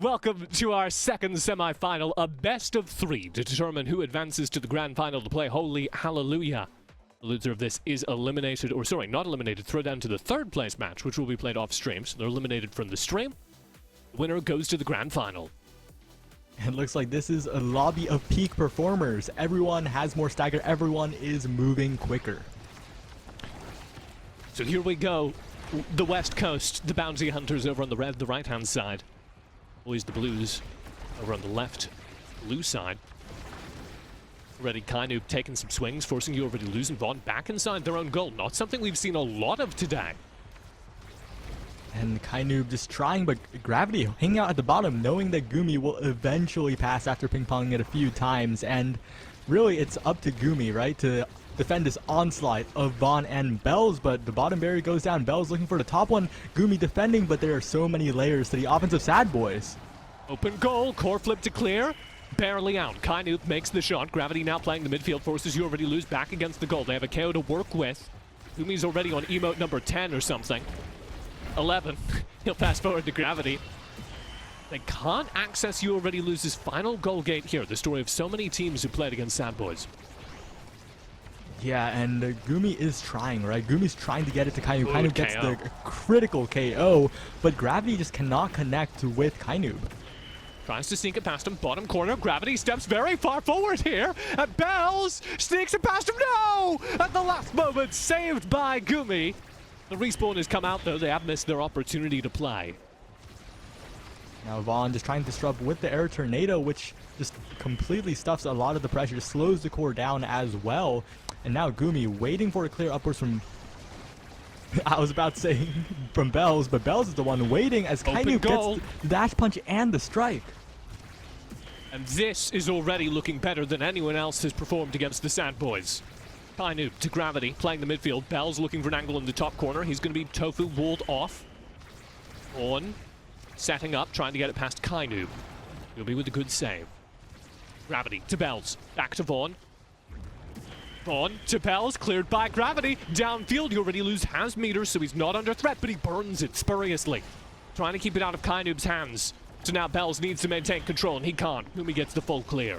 Welcome to our second semi-final, a best of three to determine who advances to the grand final to play Holy Hallelujah. The loser of this is eliminated, or sorry, not eliminated, throw down to the third place match, which will be played off stream, so they're eliminated from the stream. The winner goes to the grand final. It looks like this is a lobby of peak performers. Everyone has more stagger, everyone is moving quicker. So here we go. The West Coast, the Bounty Hunters over on the right-hand side. Boys, the Blues over on the left, blue side. Already Kienoob taking some swings, forcing YouAlreadyLose and Vaughn back inside their own goal. Not something we've seen a lot of today. And Kienoob just trying, but Gravity hanging out at the bottom, knowing that Goomy will eventually pass after ping-ponging it a few times. And really, it's up to Goomy, right, to defend this onslaught of Vaughn and S.A.D.B.O.I.S, but the bottom barrier goes down. S.A.D.B.O.I.S looking for the top one. Goomy defending, but there are so many layers to the offense of S.A.D.B.O.I.S. Open goal, core flip to clear. Barely out. Kienoob makes the shot. Gravity now playing the midfield, forces YouAlreadyLose back against the goal. They have a KO to work with. Goomy's already on emote number 10 or something. 11. He'll pass forward to Gravity. They can't access YouAlreadyLose's final goal gate here. The story of so many teams who played against S.A.D.B.O.I.S. Yeah, and Goomy is trying, right? Goomy's trying to get it to Kienoob. Kienoob gets KO. the critical KO, but Gravity just cannot connect with Kienoob. Tries to sneak it past him, bottom corner. Gravity steps very far forward here. And S.A.D.B.O.I.S sneaks it past him. No! At the last moment, saved by Goomy. The respawn has come out, though. They have missed their opportunity to play. Now Vaughn just trying to disrupt with the air tornado, which just completely stuffs a lot of the pressure, slows the core down as well. And now Goomy waiting for a clear upwards from, I was about to say from S.A.D.B.O.I.S, but S.A.D.B.O.I.S is the one waiting as Kienoob gets the dash punch and the strike. And this is already looking better than anyone else has performed against the S.A.D.B.O.I.S. Kienoob to Gravity, playing the midfield. S.A.D.B.O.I.S looking for an angle in the top corner. He's going to be Tofu walled off. On, setting up, trying to get it past Kienoob. He'll be with a good save. Gravity to S.A.D.B.O.I.S, back to Vaughn. Vaughn to S.A.D.B.O.I.S, cleared by Gravity. Downfield, YouAlreadyLose has meters, so he's not under threat, but he burns it spuriously. Trying to keep it out of Kienoob's hands. So now S.A.D.B.O.I.S needs to maintain control, and he can't. Goomy gets the full clear.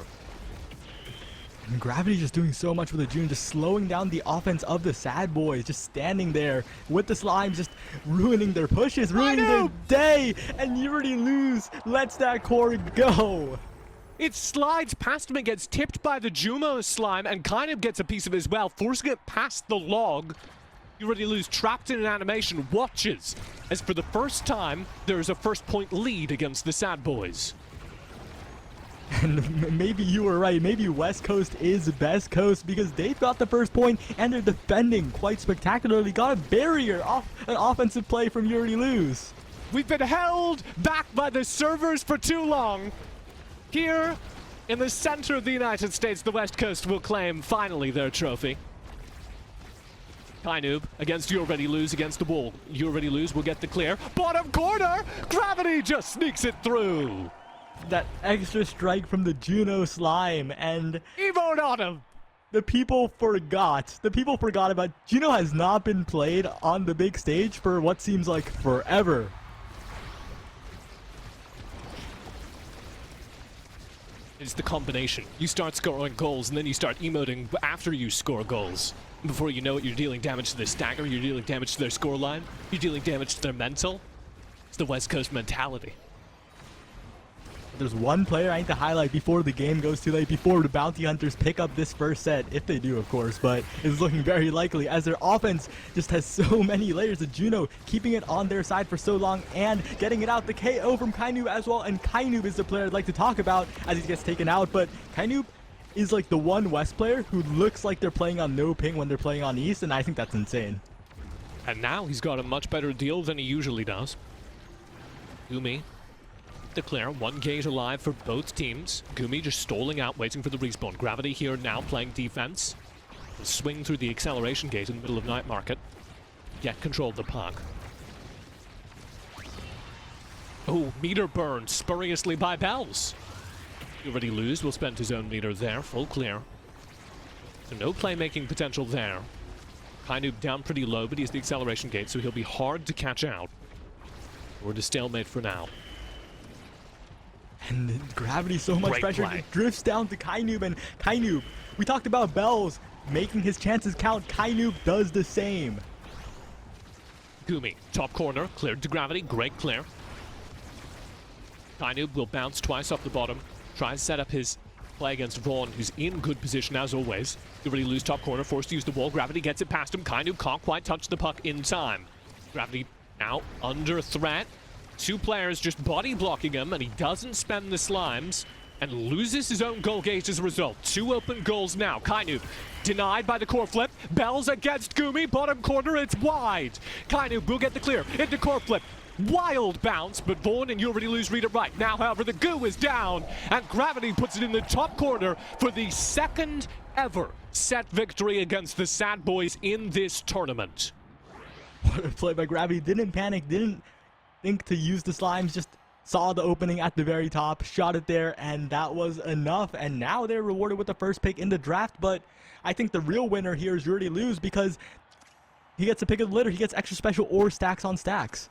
And Gravity just doing so much with the June, just slowing down the offense of the S.A.D.B.O.I.S, just standing there with the slimes, just ruining their pushes, ruining their day, and YouAlreadyLose lets that core go. It slides past him and gets tipped by the Jumo slime, and Kienoob gets a piece of it as well, forcing it past the log. YouAlreadyLose, trapped in an animation, watches as for the first time there is a first point lead against the S.A.D.B.O.I.S. And maybe you were right, maybe West Coast is best coast because they've got the first point and they're defending quite spectacularly. Got a barrier off an offensive play from YouAlreadyLose. We've been held back by the servers for too long. Here in the center of the United States, the West Coast will claim finally their trophy. Kienoob against YouAlreadyLose against the wall. YouAlreadyLose will get the clear. Bottom corner! Gravity just sneaks it through. That extra strike from the Juno slime, and Emote on him! the people forgot. The people forgot about Juno has not been played on the big stage for what seems like forever. It's the combination. You start scoring goals and then you start emoting after you score goals. Before you know it, you're dealing damage to their stagger, you're dealing damage to their scoreline, you're dealing damage to their mental. It's the West Coast mentality. There's one player I need to highlight before the game goes too late, before the Bounty Hunters pick up this first set, if they do, of course, but it's looking very likely as their offense just has so many layers of Juno keeping it on their side for so long and getting it out. The KO from Kienoob as well, and Kienoob is the player I'd like to talk about as he gets taken out, but Kienoob is like the one West player who looks like they're playing on no ping when they're playing on East, and I think that's insane. And now he's got a much better deal than he usually does. Goomy declare one gate alive for both teams. Goomy just stalling out, waiting for the respawn. Gravity here now playing defense. Will swing through the acceleration gate in the middle of Night Market. Get control of the puck. Oh, meter burned spuriously by S.A.D.B.O.I.S. YouAlreadyLose will spend his own meter there, full clear. So no playmaking potential there. Kienoob down pretty low, but he has the acceleration gate, so he'll be hard to catch out. We're to stalemate for now. And Gravity, so much Great pressure. play. It drifts down to Kienoob, and Kienoob, we talked about B.O.I.S making his chances count. Kienoob does the same. Goomy, top corner, cleared to Gravity, great clear. Kienoob will bounce twice off the bottom, try and set up his play against Vaughn, who's in good position as always. YouAlreadyLose top corner, forced to use the wall. Gravity gets it past him. Kienoob can't quite touch the puck in time. Gravity now under threat. Two players just body blocking him, and he doesn't spend the slimes and loses his own goal gate as a result. Two open goals now. Kienoob denied by the core flip. B.O.I.S against Goomy, bottom corner, it's wide. Kienoob will get the clear into core flip. Wild bounce, but Vaughn and YouAlreadyLose read it right. Now, however, the goo is down, and Gravity puts it in the top corner for the second ever set victory against the S.A.D.B.O.I.S in this tournament. What a play by Gravity. Didn't panic, didn't think to use the slimes, just saw the opening at the very top, shot it there, and that was enough. And now they're rewarded with the first pick in the draft, but I think the real winner here is YouAlreadyLose because he gets a pick of the litter. He gets extra special or stacks on stacks.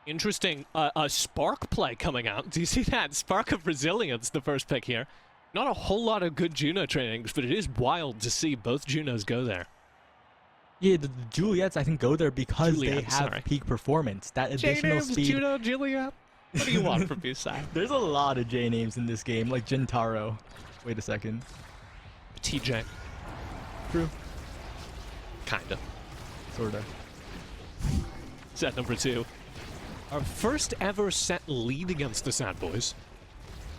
Interesting, a spark play coming out. Do you see that? Spark of resilience, the first pick here. Not a whole lot of good Juno trainings, but it is wild to see both Junos go there. Yeah, the Juliets, I think, go there because they Juliet, have sorry. peak performance. That additional speed. Juno, Juliet. What do you want from B-side? There's a lot of J names in this game, like Gintaro. Wait a second. TJ. True. Kinda. Sorta. Set number 2. Our first ever set lead against the S.A.D.B.O.I.S.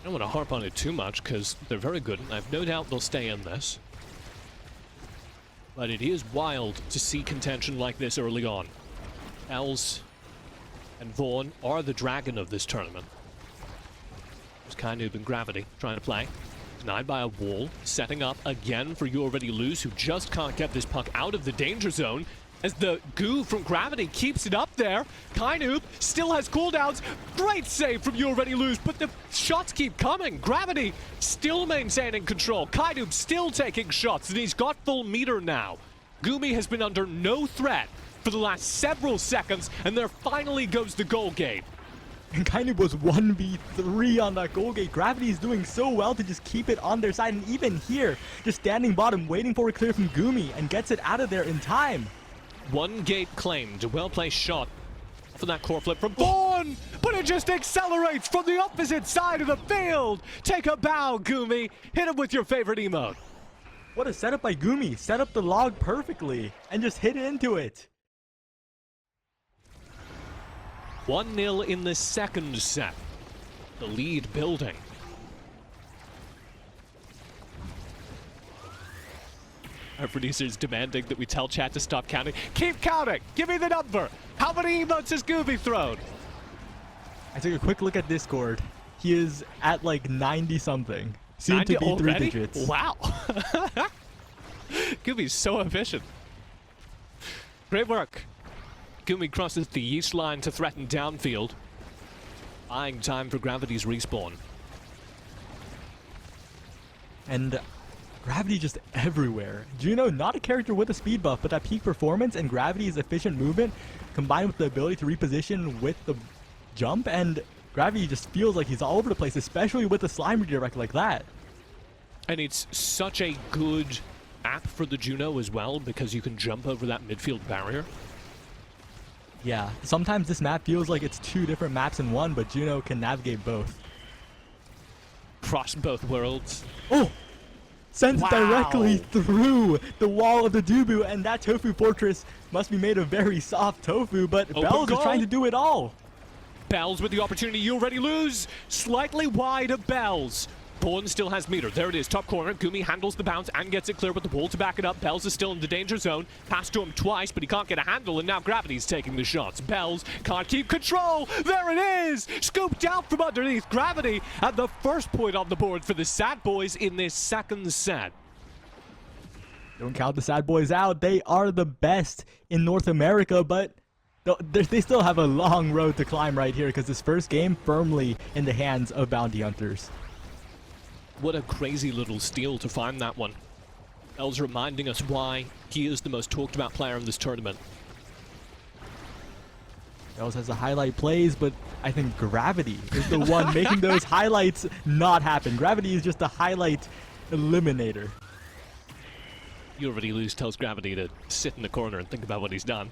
I don't want to harp on it too much because they're very good, and I have no doubt they'll stay in this. But it is wild to see contention like this early on. Els and Vaughn are the dragon of this tournament. There's Kienoob and Gravity trying to play. Denied by a wall, setting up again for YouAlreadyLose, who just can't get this puck out of the danger zone. As the goo from Gravity keeps it up there. Kienoob still has cooldowns. Great save from YouAlreadyLose, but the shots keep coming. Gravity still maintaining control. Kienoob still taking shots, and he's got full meter now. Goomy has been under no threat for the last several seconds, and there finally goes the goal gate. And Kienoob was 1v3 on that goal gate. Gravity is doing so well to just keep it on their side, and even here, just standing bottom, waiting for a clear from Goomy, and gets it out of there in time. One gate claimed. A well-placed shot for that core flip from Vaughn, but it just accelerates from the opposite side of the field. Take a bow, Goomy. Hit him with your favorite emote. What a setup by Goomy. Set up the log perfectly and just hit into it. 1-0 in the second set. The lead building. Our producer's demanding that we tell chat to stop counting. Keep counting! Give me the number! How many emotes has Goomy thrown? I took a quick look at Discord. He is at like 90 something. Soon to be already? 3 digits. Wow. Goomy's so efficient. Great work. Goomy crosses the east line to threaten downfield. Buying time for Gravity's respawn. And Gravity just everywhere. Juno, not a character with a speed buff, but that peak performance and Gravity's efficient movement combined with the ability to reposition with the jump, and Gravity just feels like he's all over the place, especially with the slime redirect like that. And it's such a good app for the Juno as well because you can jump over that midfield barrier. Yeah, sometimes this map feels like it's 2 different maps in one, but Juno can navigate both. Cross both worlds. Oh! Sends Wow. it directly through the wall of the Dubu, and that tofu fortress must be made of very soft tofu, but Open B.O.I.S goal. is trying to do it all. B.O.I.S with the opportunity. YouAlreadyLose. Slightly wide of B.O.I.S. Vaughn still has meter. There it is, top corner. Goomy handles the bounce and gets it clear with the wall to back it up. B.O.I.S is still in the danger zone. Passed to him twice, but he can't get a handle, and now Gravity's taking the shots. B.O.I.S can't keep control. There it is! Scooped out from underneath Gravity at the first point on the board for the S.A.D.B.O.I.S in this second set. Don't count the S.A.D.B.O.I.S out. They are the best in North America, but they still have a long road to climb right here because this first game firmly in the hands of Bounty Hunters. What a crazy little steal to find that one. Els reminding us why he is the most talked about player in this tournament. Bells has the highlight plays, but I think Gravity is the one making those highlights not happen. Gravity is just a highlight eliminator. YouAlreadyLose tells Gravity to sit in the corner and think about what he's done.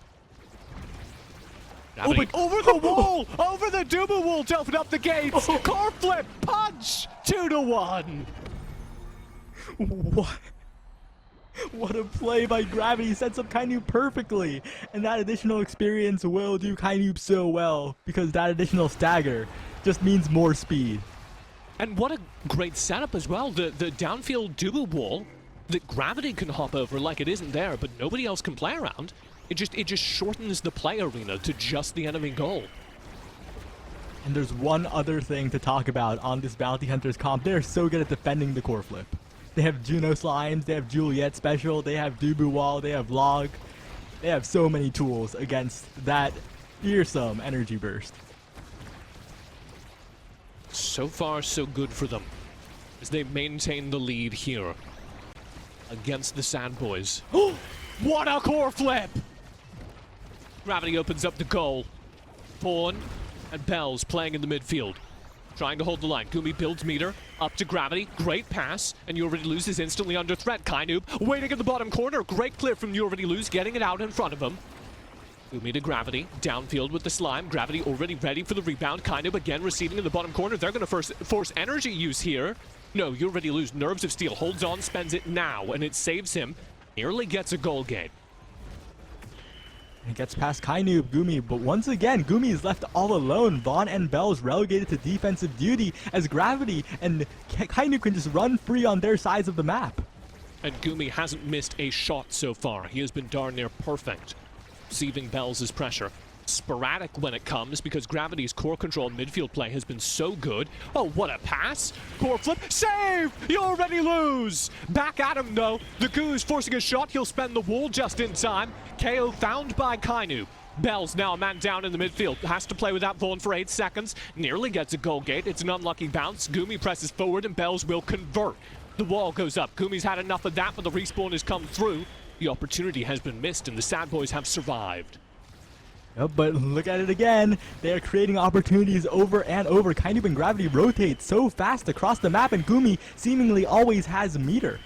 Gravity over the wall! Over the Duba wall to open up the gates! Car flip! Punch! 2-1! What? What a play by Gravity, sets up Kienoob perfectly, and that additional experience will do Kienoob so well, because that additional stagger just means more speed. And what a great setup as well, the downfield Duba wall that Gravity can hop over like it isn't there, but nobody else can play around. It just shortens the play arena to just the enemy goal. And there's one other thing to talk about on this Bounty Hunters comp. They're so good at defending the core flip. They have Juno Slimes, they have Juliet Special, they have Dubu Wall, they have Log. They have so many tools against that fearsome energy burst. So far, so good for them, as they maintain the lead here against the S.A.D.B.O.I.S. What a core flip! Gravity opens up the goal. Vaughn and Bells playing in the midfield, trying to hold the line. Goomy builds meter up to Gravity. Great pass, and YouAlreadyLose is instantly under threat. Kienoob waiting in the bottom corner. Great clear from YouAlreadyLose, getting it out in front of him. Goomy to Gravity, downfield with the slime. Gravity already ready for the rebound. Kienoob again receiving in the bottom corner. They're going to force energy use here. No, YouAlreadyLose, Nerves of Steel, holds on, spends it now, and it saves him. Nearly gets a goal game. It gets past Kienoob, Goomy, but once again, Goomy is left all alone. Vaughn and Bells relegated to defensive duty as Gravity and Kienoob can just run free on their sides of the map. And Goomy hasn't missed a shot so far. He has been darn near perfect, receiving Bells' pressure. Sporadic when it comes because Gravity's core control midfield play has been so good. Oh, what a pass! Core flip, save! YouAlreadyLose! Back at him though. The Goo's forcing a shot. He'll spend the wall just in time. KO found by Kienoob. Bells now a man down in the midfield. Has to play without Vaughn for 8 seconds. Nearly gets a goal gate. It's an unlucky bounce. Goomy presses forward and Bells will convert. The wall goes up. Goomy's had enough of that, but the respawn has come through. The opportunity has been missed and the S.A.D.B.O.I.S have survived. Yep, but look at it again. They are creating opportunities over and over. Kienoob and Gravity rotate so fast across the map, and Goomy seemingly always has meter.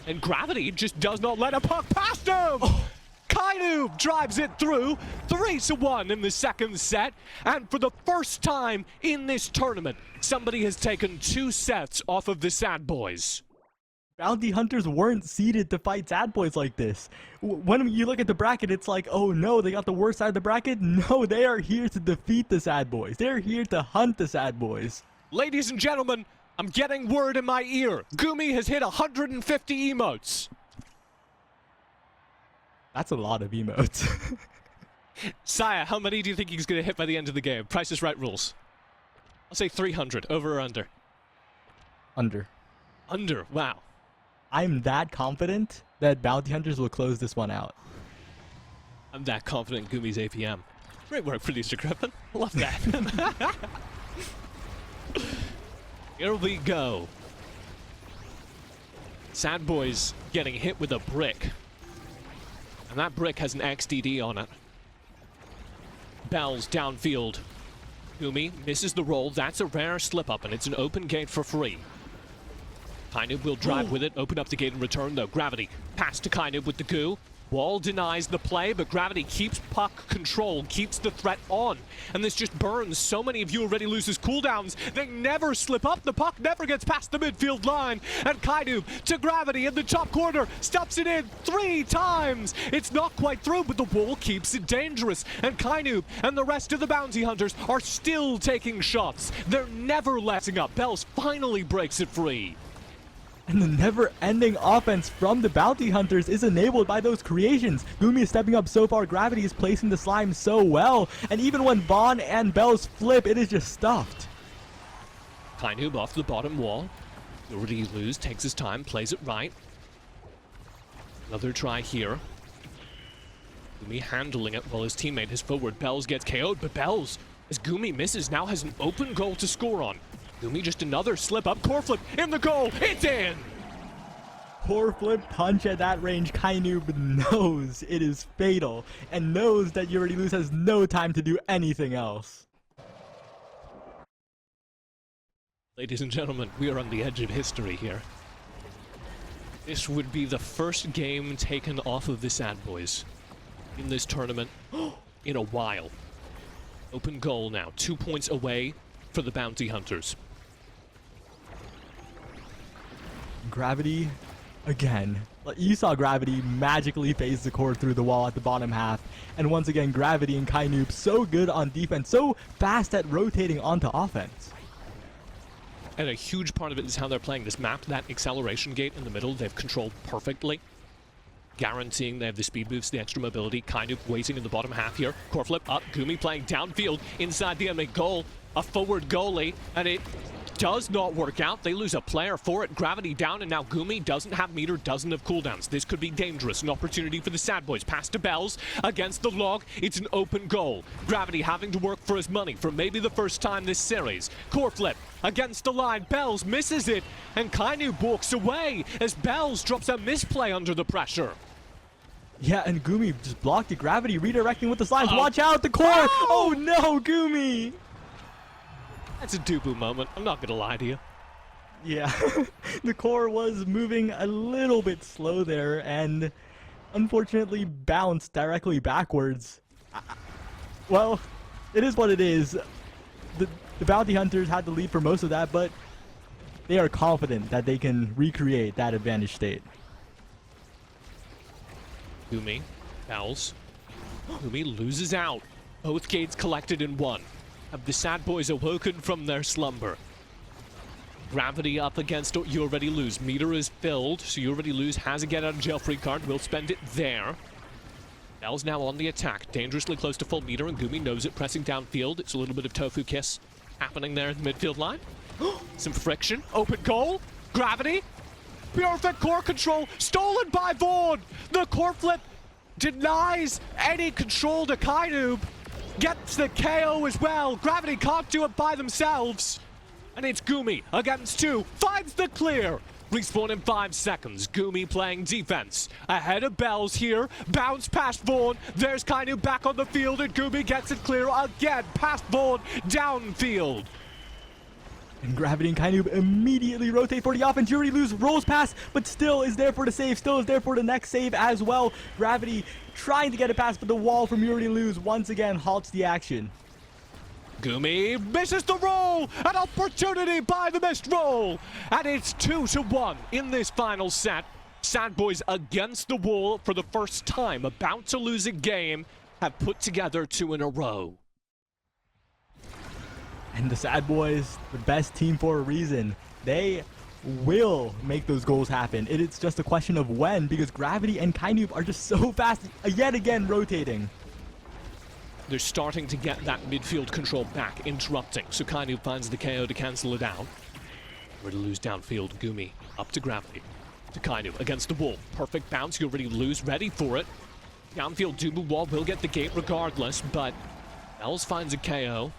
And Gravity just does not let a puck past him! Oh. Kienoob drives it through, 3-1 in the second set, and for the first time in this tournament, somebody has taken 2 sets off of the S.A.D.B.O.I.S. Bounty Hunters weren't seeded to fight S.A.D.B.O.I.S like this. When you look at the bracket, it's like, oh no, they got the worst side of the bracket. No, they are here to defeat the S.A.D.B.O.I.S. They're here to hunt the S.A.D.B.O.I.S. Ladies and gentlemen, I'm getting word in my ear. Goomy has hit 150 emotes. That's a lot of emotes. Saya, how many do you think he's going to hit by the end of the game? Price is Right rules. I'll say 300. Over or under? Under. Under, wow. I'm that confident that Bounty Hunters will close this one out. I'm that confident in Goomy's APM. Great work, Producer Griffin. Love that. Here we go. S.A.D.B.O.I.S getting hit with a brick. And that brick has an XDD on it. Bells downfield. Goomy misses the roll. That's a rare slip-up, and it's an open gate for free. Kienoob will drive with it, open up the gate and return though. Gravity pass to Kienoob with the goo. Wall denies the play, but Gravity keeps puck control, keeps the threat on. And this just burns so many of YouAlreadyLose's cooldowns. They never slip up, the puck never gets past the midfield line. And Kienoob to Gravity in the top corner, stuffs it in 3 times. It's not quite through, but the wall keeps it dangerous. And Kienoob and the rest of the Bounty Hunters are still taking shots. They're never letting up. Bells finally breaks it free. And the never-ending offense from the Bounty Hunters is enabled by those creations. Goomy is stepping up so far. Gravity is placing the slime so well. And even when Vaughn and Bells flip, it is just stuffed. Kienoob off the bottom wall. YouAlreadyLose takes his time, plays it right. Another try here. Goomy handling it while his teammate is forward. Bells gets KO'd, but Bells, as Goomy misses, now has an open goal to score on. Goomy just another slip up, core flip in the goal, it's in! core flip punch at that range, Kienoob knows it is fatal and knows that YouAlreadyLose has no time to do anything else. Ladies and gentlemen, we are on the edge of history here. This would be the first game taken off of the S.A.D.B.O.I.S in this tournament in a while. Open goal now, 2 points away for the Bounty Hunters. Gravity, again. You saw Gravity magically phase the core through the wall at the bottom half. And once again, Gravity and Kienoob so good on defense, so fast at rotating onto offense. And a huge part of it is how they're playing this map. That acceleration gate in the middle, they've controlled perfectly. Guaranteeing they have the speed boost, the extra mobility. Kienoob waiting in the bottom half here. Core flip up, Goomy playing downfield inside the enemy goal. A forward goalie, and it does not work out. They lose a player for it. Gravity down, and now Goomy doesn't have meter, doesn't have cooldowns. This could be dangerous. An opportunity for the S.A.D.B.O.I.S. Pass to Bells against the log. It's an open goal. Gravity having to work for his money for maybe the first time this series. Core flip against the line. Bells misses it, and Kienoob walks away as Bells drops a misplay under the pressure. Yeah, and Goomy just blocked it. Gravity redirecting with the slimes. Watch out, the core! Oh no, Goomy! That's a doo-boo moment. I'm not gonna lie to you. Yeah, the core was moving a little bit slow there and unfortunately bounced directly backwards. Well, it is what it is. The Bounty Hunters had the lead for most of that, but they are confident that they can recreate that advantage state. Goomy, Bells. Goomy loses out. Both gates collected in one. Have the S.A.D.B.O.I.S awoken from their slumber? Gravity up against YouAlreadyLose. Meter is filled, so YouAlreadyLose has a get out of jail free card. Will spend it there. Bells now on the attack. Dangerously close to full meter, and Goomy knows it. Pressing downfield. It's a little bit of tofu kiss happening there in the midfield line. Some friction. Open goal. Gravity. Perfect core control. Stolen by Vaughn. The core flip denies any control to Kienoob. Gets the KO as well. Gravity can't do it by themselves. And it's Goomy against two. Finds the clear. Respawn in 5 seconds. Goomy playing defense. Ahead of Bells here. Bounce past Vaughn. There's Kienoob back on the field, and Goomy gets it clear again. Past Vaughn. Downfield. And Gravity and Kienoob immediately rotate for the offense. YouAlreadyLose rolls past, but still is there for the save. Still is there for the next save as well. Gravity trying to get it past, but the wall from YouAlreadyLose once again halts the action. Goomy misses the roll! An opportunity by the missed roll! And it's 2-1 in this final set. S.A.D.B.O.I.S against the wall for the first time. About to lose a game. Have put together 2 in a row. And the S.A.D.B.O.I.S, the best team for a reason. They will make those goals happen. It's just a question of when, because Gravity and Kienoob are just so fast, yet again rotating. They're starting to get that midfield control back, interrupting. So Kienoob finds the KO to cancel it out. YouAlreadyLose downfield. Goomy up to Gravity. To Kienoob against the wall. Perfect bounce. YouAlreadyLose ready for it. Downfield Dubu wall will get the gate regardless, but Bells finds a KO.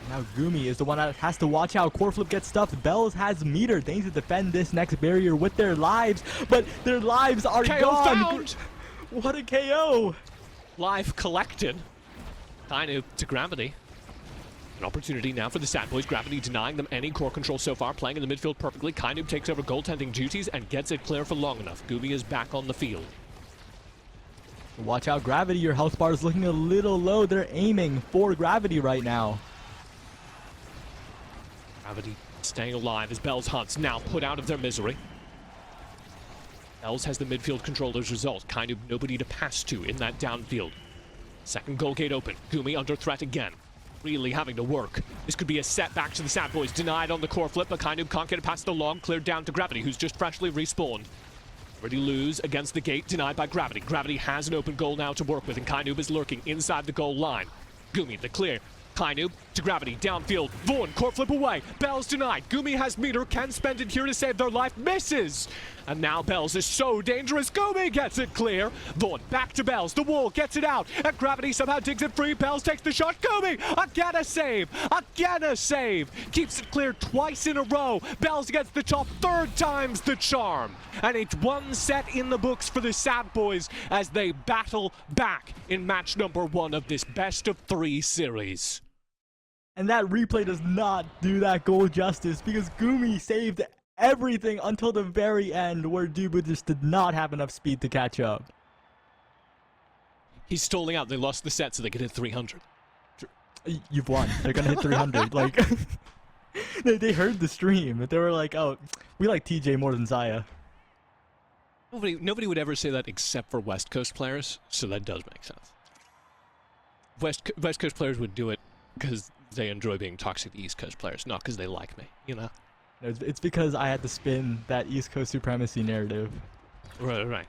Now Goomy is the one that has to watch out. Core flip gets stuffed. Bells has meter. They need to defend this next barrier with their lives, but their lives are KO gone. Found. What a KO! Life collected. Kienoob to Gravity. An opportunity now for the S.A.D.B.O.I.S. Gravity denying them any core control so far, playing in the midfield perfectly. Kienoob takes over goaltending duties and gets it clear for long enough. Goomy is back on the field. Watch out, Gravity. Your health bar is looking a little low. They're aiming for Gravity right now. Gravity staying alive as Bells hunts, now put out of their misery. Bells has the midfield control as a result. Kind of nobody to pass to in that downfield. Second goal gate open. Goomy under threat again. Really having to work. This could be a setback to the S.A.D.B.O.I.S. Denied on the core flip, but Kienoob can't get it past the long. Cleared down to Gravity, who's just freshly respawned. YouAlreadyLose against the gate, denied by Gravity. Gravity has an open goal now to work with, and Kienoob is lurking inside the goal line. Goomy, the clear. Kienoob to Gravity, downfield. Vaughn, court flip away. Bells denied. Goomy has meter, can spend it here to save their life. Misses! And now Bells is so dangerous. Goomy gets it clear. Vaughn back to Bells. The wall gets it out. And Gravity somehow digs it free. Bells takes the shot. Goomy again a save. Again a save. Keeps it clear twice in a row. Bells gets the top, third time's the charm. And it's one set in the books for the S.A.D.B.O.I.S as they battle back in match number 1 of this best of 3 series. And that replay does not do that goal justice because Goomy saved everything until the very end where S.A.D.B.O.I.S just did not have enough speed to catch up. He's stalling out. They lost the set so they could hit 300. You've won. They're gonna hit 300. Like, they heard the stream. They were like, oh, we like TJ more than Zaya. Nobody would ever say that except for West Coast players, so that does make sense. West Coast players would do it because they enjoy being toxic to East Coast players, not because they like me, you know? No, it's because I had to spin that East Coast supremacy narrative. Right.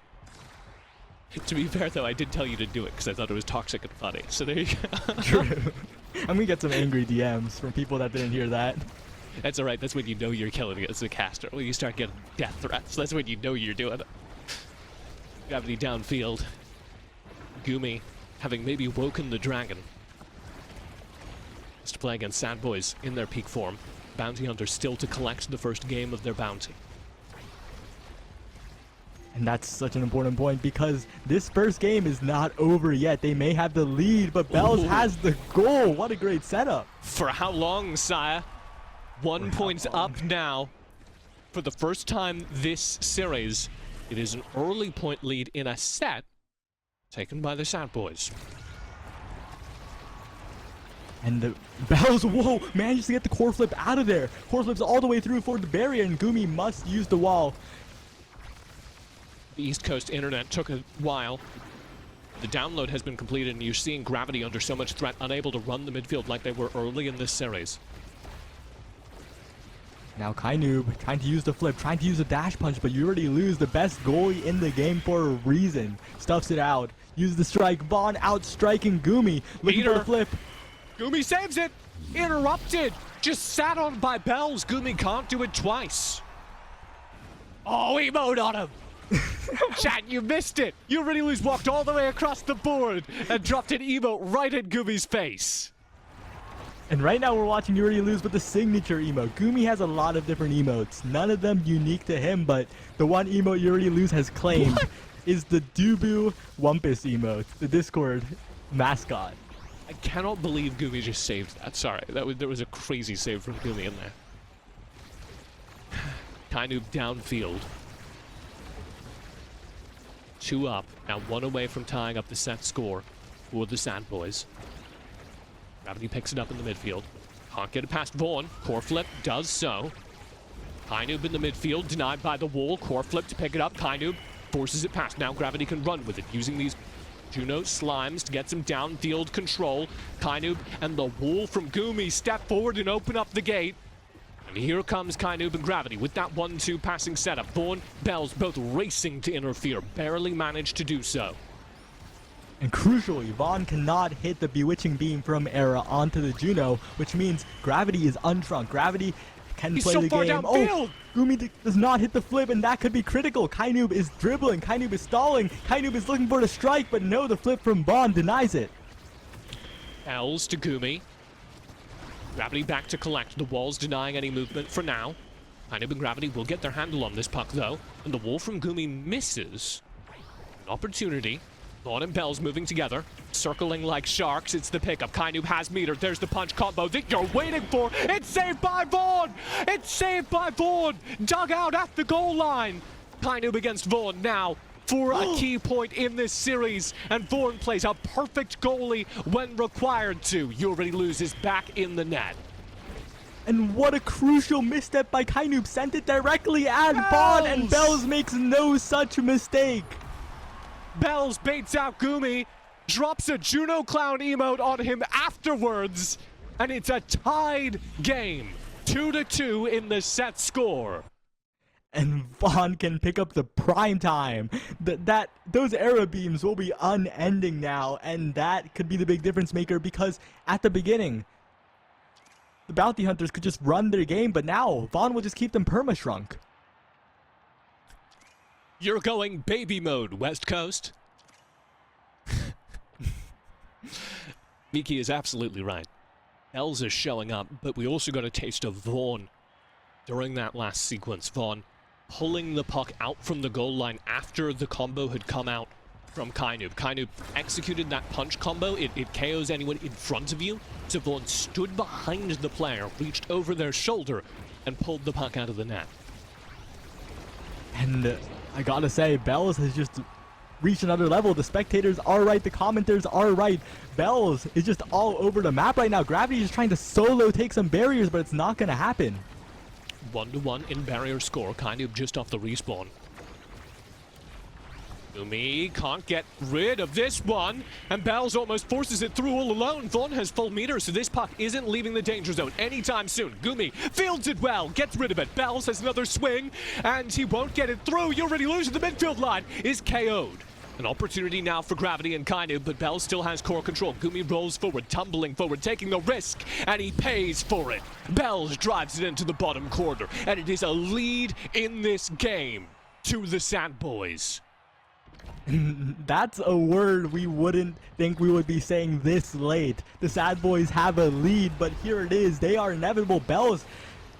To be fair, though, I did tell you to do it because I thought it was toxic and funny, so there you go. True. I'm gonna get some angry DMs from people that didn't hear that. That's alright, that's when you know you're killing it as a caster. When you start getting death threats, that's when you know you're doing it. Gravity downfield. Goomy having maybe woken the dragon. Just to play against S.A.D.B.O.I.S in their peak form. Bounty Hunters still to collect the first game of their bounty. And that's such an important point because this first game is not over yet. They may have the lead, but Bells has the goal. What a great setup. For how long, Sire? 1 point up now. For the first time this series, it is an early point lead in a set taken by the S.A.D.B.O.I.S. And the Bells, whoa, manages to get the core flip out of there. Core flips all the way through for the barrier, and Goomy must use the wall. The East Coast internet took a while. The download has been completed, and you're seeing Gravity under so much threat, unable to run the midfield like they were early in this series. Now Kienoob trying to use the flip, trying to use a dash punch, but YouAlreadyLose, the best goalie in the game for a reason. Stuffs it out, uses the strike. Vaughn out striking Goomy, looking for the flip. Goomy saves it! Interrupted! Just sat on by Bells. Goomy can't do it twice. Oh, emote on him! Chat, you missed it! YouAlreadyLose walked all the way across the board and dropped an emote right at Goomy's face. And right now we're watching YouAlreadyLose with the signature emote. Goomy has a lot of different emotes, none of them unique to him, but the one emote YouAlreadyLose has claimed is the Dubu Wumpus emote, the Discord mascot. I cannot believe Goomy just saved that. Sorry, there was a crazy save from Goomy in there. Kienoob downfield. 2 up, now 1 away from tying up the set score for the S.A.D.B.O.I.S. Gravity picks it up in the midfield. Can't get it past Vaughn. Core flip does so. Kienoob in the midfield, denied by the wall. Core flip to pick it up. Kienoob forces it past. Now Gravity can run with it, using these Juno slimes to get some downfield control. Kienoob and the wall from Goomy step forward and open up the gate. And here comes Kienoob and Gravity with that 1-2 passing setup. Vaughn, Bells both racing to interfere. Barely managed to do so. And crucially, Vaughn cannot hit the Bewitching Beam from Era onto the Juno, which means Gravity is unshrunk. Gravity can play the game. Oh, Goomy does not hit the flip, and that could be critical. Kienoob is dribbling. Kienoob is stalling. Kienoob is looking for the strike, but no, the flip from Vaughn denies it. L's to Goomy. Gravity back to collect. The wall's denying any movement for now. Kienoob and Gravity will get their handle on this puck, though. And the wall from Goomy misses. An opportunity. Vaughn and Bells moving together, circling like sharks. It's the pickup. Kienoob has meter. There's the punch combo that you're waiting for. It's saved by Vaughn! It's saved by Vaughn! Dug out at the goal line. Kienoob against Vaughn now for a key point in this series. And Vaughn plays a perfect goalie when required to. YouAlreadyLose is back in the net. And what a crucial misstep by Kienoob. Sent it directly at Vaughn, and Bells makes no such mistake. Bells baits out Goomy, drops a Juno Clown emote on him afterwards, and it's a tied game. 2-2 in the set score. And Vaughn can pick up the prime time. Those Era beams will be unending now, and that could be the big difference maker because at the beginning, the Bounty Hunters could just run their game, but now Vaughn will just keep them perma-shrunk. You're going baby mode, West Coast. Miki is absolutely right. Els is showing up, but we also got a taste of Vaughn during that last sequence. Vaughn pulling the puck out from the goal line after the combo had come out from Kienoob. Kienoob executed that punch combo. It KOs anyone in front of you. So Vaughn stood behind the player, reached over their shoulder, and pulled the puck out of the net. And I gotta say, S.A.D.B.O.I.S has just reached another level. The spectators are right, the commenters are right. S.A.D.B.O.I.S is just all over the map right now. Gravity is trying to solo take some barriers, but it's not gonna happen. 1-1 in barrier score. Kienoob just off the respawn. Goomy can't get rid of this one, and Bells almost forces it through all alone. Vaughn has full meter, so this puck isn't leaving the danger zone anytime soon. Goomy fields it well, gets rid of it. Bells has another swing, and he won't get it through. YouAlreadyLose at the midfield line is KO'd. An opportunity now for Gravity and Kienoob, but Bells still has core control. Goomy rolls forward, tumbling forward, taking the risk, and he pays for it. Bells drives it into the bottom corner, and it is a lead in this game to the S.A.D.B.O.I.S. That's a word we wouldn't think we would be saying this late. The S.A.D.B.O.I.S have a lead, but here it is. They are inevitable. Bells,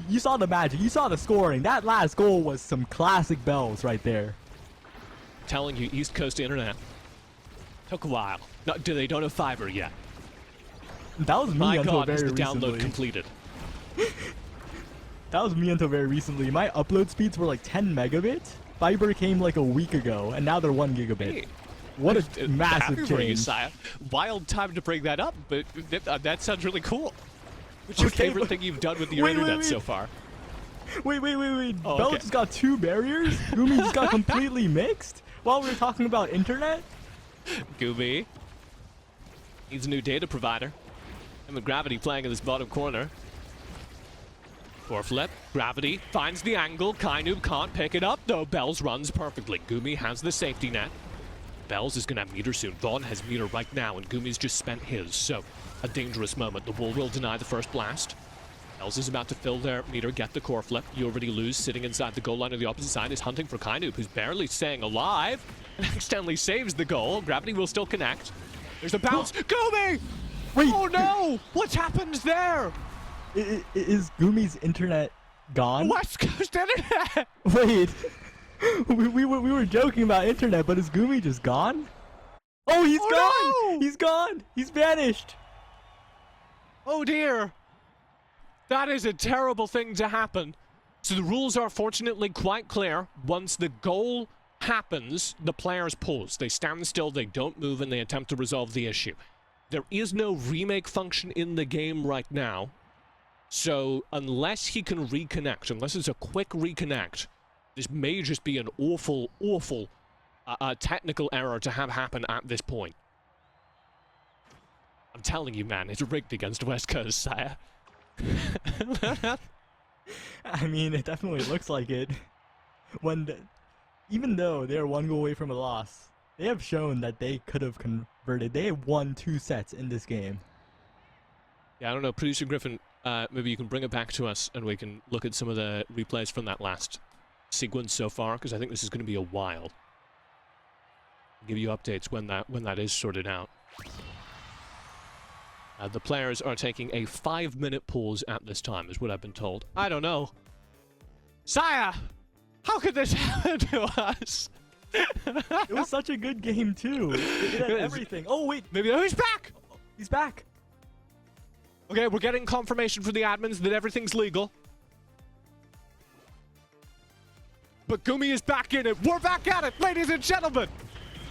you saw the magic. You saw the scoring. That last goal was some classic Bells right there. Telling you, East Coast internet took a while. No, they don't have fiber yet. That was me My until God, very is the recently. download completed. That was me until very recently. My upload speeds were like 10 megabits. Fiber came like a week ago, and now they're 1 gigabit. Hey, what a massive happy for you, change. Saya. Wild time to bring that up, but that sounds really cool. What's your Okay, favorite thing you've done with your internet so far? Wait. Oh, Bell okay. just got 2 barriers? Goomy just got completely mixed? While we were talking about internet? Goomy needs a new data provider. And with Gravity playing in this bottom corner. Foreflip. Gravity finds the angle. Kienoob can't pick it up, though. Bells runs perfectly. Goomy has the safety net. Bells is going to have meter soon. Vaughn has meter right now, and Goomy's just spent his. So, a dangerous moment. The wall will deny the first blast. Bells is about to fill their meter, get the core flip. YouAlreadyLose, sitting inside the goal line on the opposite side, is hunting for Kienoob, who's barely staying alive, and accidentally saves the goal. Gravity will still connect. There's a bounce. Goomy! Wait! Oh no! What's happened there? Is Goomy's internet gone? West Coast internet! Wait. we were joking about internet, but is Goomy just gone? Oh, he's gone! No! He's gone! He's vanished! Oh dear. That is a terrible thing to happen. So the rules are fortunately quite clear. Once the goal happens, the players pause. They stand still, they don't move, and they attempt to resolve the issue. There is no remake function in the game right now. So unless he can reconnect, unless it's a quick reconnect, this may just be an awful technical error to have happen at this point. I'm telling you, man, it's rigged against West Coast, Saya. I mean, it definitely looks like it. Even though they're 1 goal away from a loss, they have shown that they could have converted. They have won 2 sets in this game. Yeah, I don't know, Producer Griffin, maybe you can bring it back to us and we can look at some of the replays from that last sequence so far, because I think this is going to be a while. I'll give you updates when that is sorted out. The players are taking a 5-minute pause at this time, is what I've been told. I don't know. Saya! How could this happen to us? It was such a good game, too. It had everything. Oh, wait. Maybe he's back! He's back. Okay, we're getting confirmation from the admins that everything's legal. But Goomy is back in it. We're back at it, ladies and gentlemen!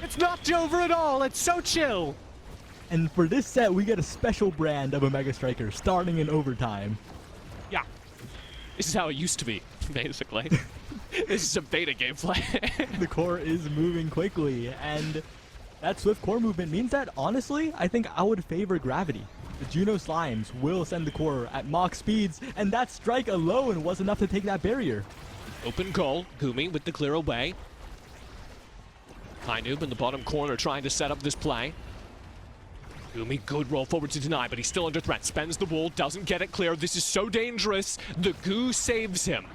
It's not over at all. It's so chill. And for this set, we get a special brand of a Mega Striker starting in overtime. Yeah. This is how it used to be, basically. This is a beta gameplay. The core is moving quickly, and that swift core movement means that, honestly, I think I would favor Gravity. The Juno Slimes will send the core at Mach speeds, and that strike alone was enough to take that barrier. Open goal. Goomy with the clear away. Kienoob in the bottom corner trying to set up this play. Goomy, good roll forward to deny, but he's still under threat. Spends the wall, doesn't get it clear. This is so dangerous. The goo saves him.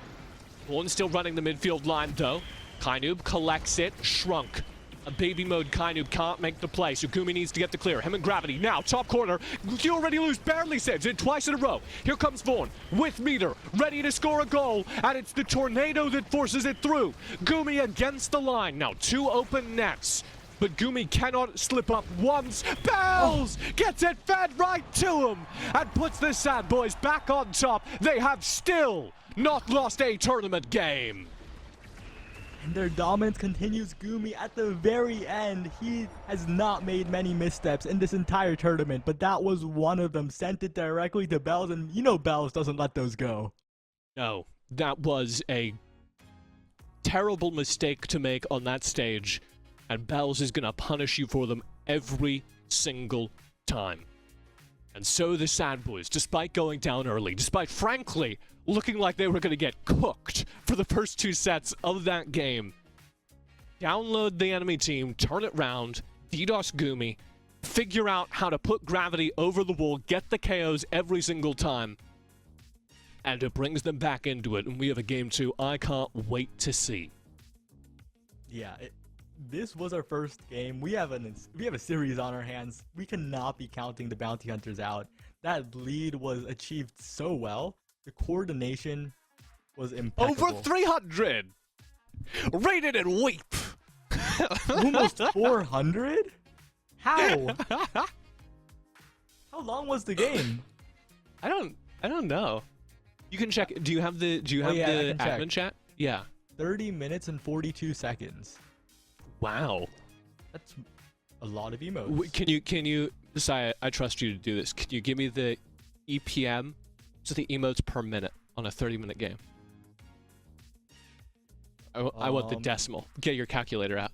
Vaughn still running the midfield line, though. Kienoob collects it, shrunk. A baby mode Kienoob can't make the play, so Goomy needs to get the clear. Him and Gravity now, top corner. YouAlreadyLose barely saves it twice in a row. Here comes Vaughn with meter, ready to score a goal, and it's the tornado that forces it through. Goomy against the line. Now 2 open nets. But Goomy cannot slip up once. B.O.I.S gets it fed right to him and puts the S.A.D.B.O.I.S back on top. They have still not lost a tournament game. And their dominance continues. Goomy at the very end. He has not made many missteps in this entire tournament, but that was one of them. Sent it directly to B.O.I.S, and you know B.O.I.S doesn't let those go. No, that was a terrible mistake to make on that stage. And B.O.I.S is going to punish you for them every single time. And so the S.A.D.B.O.I.S, despite going down early, despite frankly looking like they were going to get cooked for the first 2 sets of that game, download the enemy team, turn it round, DDoS Goomy, figure out how to put Gravity over the wall, get the KOs every single time, and it brings them back into it. And we have a game 2 I can't wait to see. Yeah, this was our first game. We have a series on our hands. We cannot be counting the bounty hunters out. That lead was achieved so well. The coordination was impeccable. Over 300! Rated and weep! Almost 400? How? How long was the game? I don't know. You can check. Do you have the admin chat? Yeah. 30 minutes and 42 seconds. Wow. That's a lot of emotes. Can you decide? I trust you to do this. Can you give me the EPM, so the emotes per minute on a 30-minute game? I want the decimal. Get your calculator out.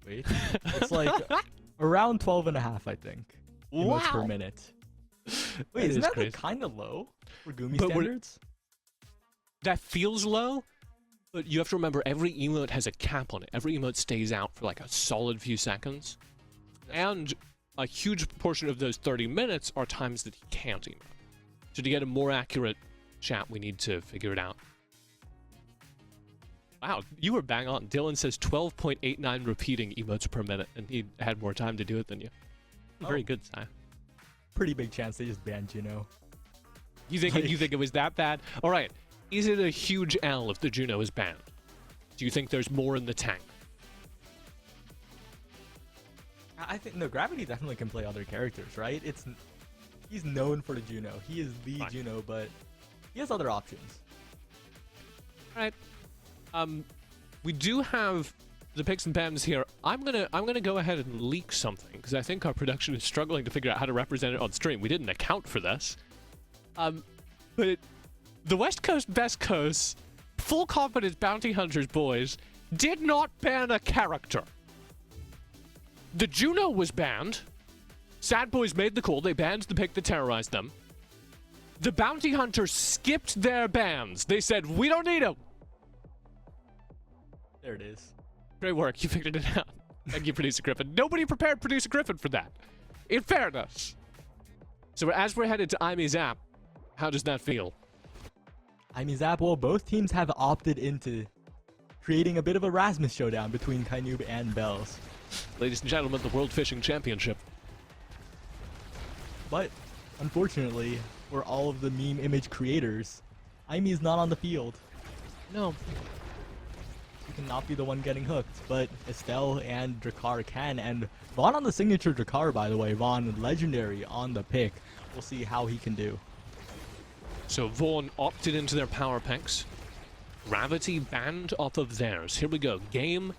Wait. It's like around 12 and a half, I think. Emotes per minute. Wait, isn't that like kind of low for Goomy standards? That feels low. But you have to remember, every emote has a cap on it. Every emote stays out for like a solid few seconds. And a huge portion of those 30 minutes are times that he can't emote. So to get a more accurate chat, we need to figure it out. Wow, you were bang on. Dylan says 12.89 repeating emotes per minute, and he had more time to do it than you. Very good, Si. Pretty big chance they just banned Juno. You think it was that bad? All right. Is it a huge L if the Juno is banned? Do you think there's more in the tank? I think no. Gravity definitely can play other characters, right? He's known for the Juno. He is the Juno, but he has other options. All right. We do have the picks and pans here. I'm gonna go ahead and leak something because I think our production is struggling to figure out how to represent it on stream. We didn't account for this. But the West Coast Best Coast full confidence bounty hunters boys did not ban a character. The Juno was banned. S.A.D.B.O.I.S made the call. They banned the pick that terrorized them. The bounty hunters skipped their bans. They said, we don't need them. There it is. Great work. You figured it out. Thank you, Producer Griffin. Nobody prepared Producer Griffin for that. In fairness. So as we're headed to IME's app, how does that feel? IME's app, well, both teams have opted into creating a bit of a Rasmus showdown between Kienoob and B.O.I.S. Ladies and gentlemen, the World Fishing Championship. But, unfortunately, for all of the meme image creators, IME is not on the field. No. He cannot be the one getting hooked, but Estelle and Drakkar can, and Vaughn on the signature Drakkar, by the way. Vaughn, legendary on the pick. We'll see how he can do. So Vaughn opted into their power picks. Gravity banned off of theirs. Here we go. Game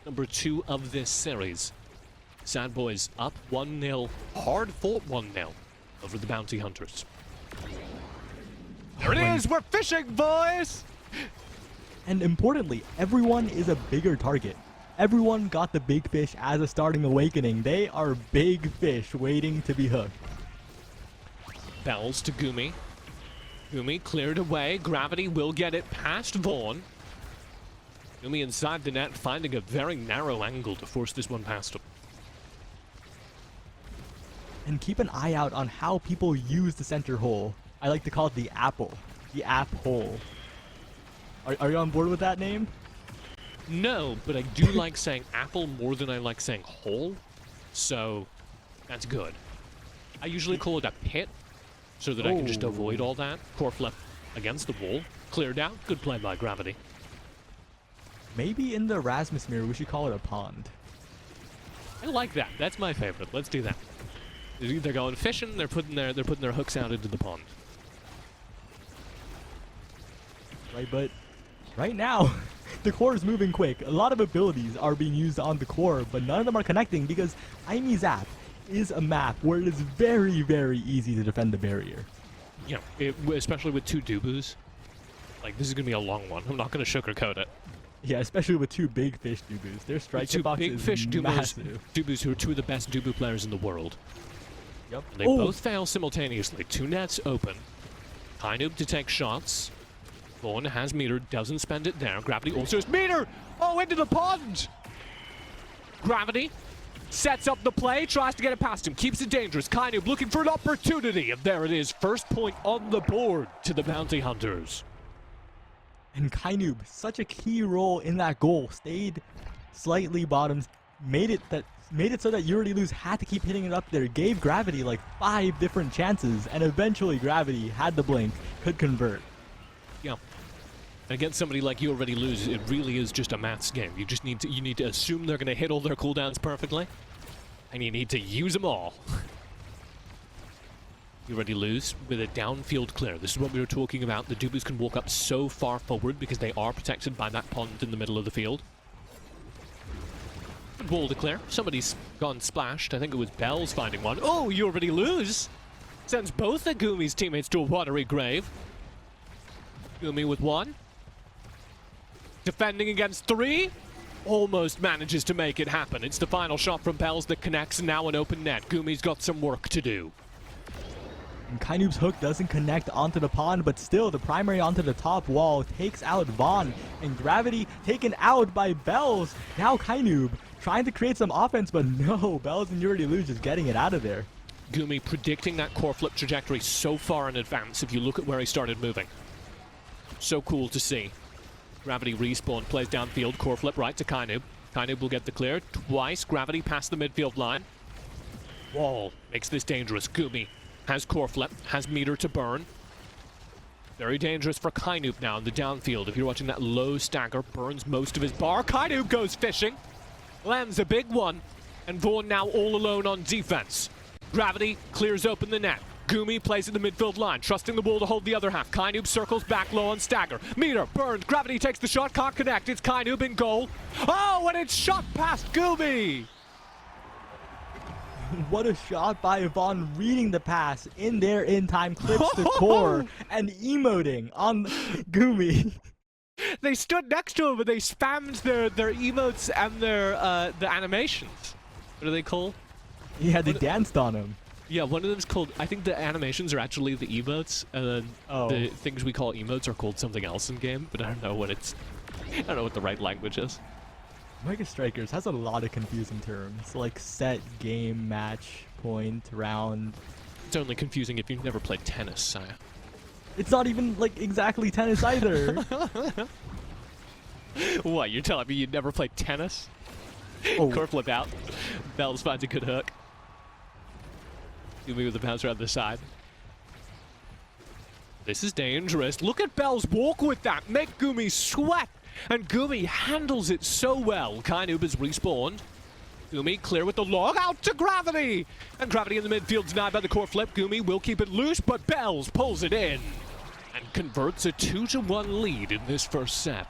number 2 of this series. S.A.D.B.O.I.S up 1-0. Hard fought 1-0 over the Bounty Hunters. There it is! We're fishing, boys! And importantly, everyone is a bigger target. Everyone got the big fish as a starting awakening. They are big fish waiting to be hooked. Bells to Goomy. Goomy cleared away. Gravity will get it past Vaughn. Goomy inside the net, finding a very narrow angle to force this one past him. And keep an eye out on how people use the center hole. I like to call it the apple. The app hole. Are you on board with that name? No, but I do like saying apple more than I like saying hole. So, that's good. I usually call it a pit, so that I can just avoid all that. Core flip against the wall. Cleared out. Good play by Gravity. Maybe in the Rasmus mirror, we should call it a pond. I like that. That's my favorite. Let's do that. They're going fishing. They're putting their hooks out into the pond. Right, but right now, the core is moving quick. A lot of abilities are being used on the core, but none of them are connecting because Aimee's app is a map where it is very, very easy to defend the barrier. Yeah, especially with 2 Dubus. Like, this is going to be a long one. I'm not going to sugarcoat it. Yeah, especially with 2 big fish Dubus. Their strike hitbox big is fish massive. Dubus who are 2 of the best Dubu players in the world. Yep. And they both fail simultaneously. 2 nets open. Kienoob to take shots. Vaughn has meter, doesn't spend it there. Gravity also has meter! Oh, into the pond! Gravity sets up the play, tries to get it past him, keeps it dangerous. Kienoob looking for an opportunity, and there it is. First point on the board to the Bounty Hunters. And Kienoob, such a key role in that goal, stayed slightly bottoms, made it so that YouAlreadyLose had to keep hitting it up there, gave Gravity like 5 different chances, and eventually Gravity had the blink, could convert. Yeah. And against somebody like YouAlreadyLose, it really is just a maths game. You just need to assume they're going to hit all their cooldowns perfectly, and you need to use them all. YouAlreadyLose with a downfield clear. This is what we were talking about. The Dubus can walk up so far forward because they are protected by that pond in the middle of the field. Good wall to clear. Somebody's gone splashed. I think it was Bells finding one. Oh, YouAlreadyLose sends both of Goomy's teammates to a watery grave. Goomy with 1. Defending against 3. Almost manages to make it happen. It's the final shot from Bells that connects, now an open net. Goomy's got some work to do. And Kienoob's hook doesn't connect onto the pond, but still the primary onto the top wall takes out Vaughn, and Gravity taken out by Bells. Now Kienoob trying to create some offense, but no, Bells and YouAlreadyLose just getting it out of there. Goomy predicting that core flip trajectory so far in advance if you look at where he started moving. So cool to see. Gravity respawn, plays downfield, core flip right to Kienoob. Kienoob will get the clear. Twice, Gravity past the midfield line. Wall makes this dangerous. Goomy has core flip, has meter to burn. Very dangerous for Kienoob now in the downfield. If you're watching that low stagger, burns most of his bar. Kienoob goes fishing, lands a big one, and Vaughn now all alone on defense. Gravity clears open the net. Goomy plays in the midfield line, trusting the wall to hold the other half. Kienoob circles back low on stagger. Meter burned. Gravity takes the shot, can't connect. It's Kienoob in goal. Oh, and it's shot past Goomy. What a shot by Vaughn, reading the pass in there in time, clips the core, and emoting on Goomy. They stood next to him and they spammed their emotes and their the animations. What are they called? Yeah, they danced on him. Yeah, one of them's called, I think the animations are actually the emotes, and then the things we call emotes are called something else in game, but I don't know what the right language is. Mega Strikers has a lot of confusing terms, like set, game, match, point, round. It's only confusing if you've never played tennis, Saya. It's not even, like, exactly tennis either. What, you're telling me you'd never played tennis? Oh. Core flip out. Bells finds a good hook. Goomy with the bouncer on the side. This is dangerous. Look at Bells walk with that. Make Goomy sweat. And Goomy handles it so well. Kienoob is respawned. Goomy clear with the log out to Gravity. And Gravity in the midfield denied by the core flip. Goomy will keep it loose, but Bells pulls it in and converts a 2-1 lead in this first set.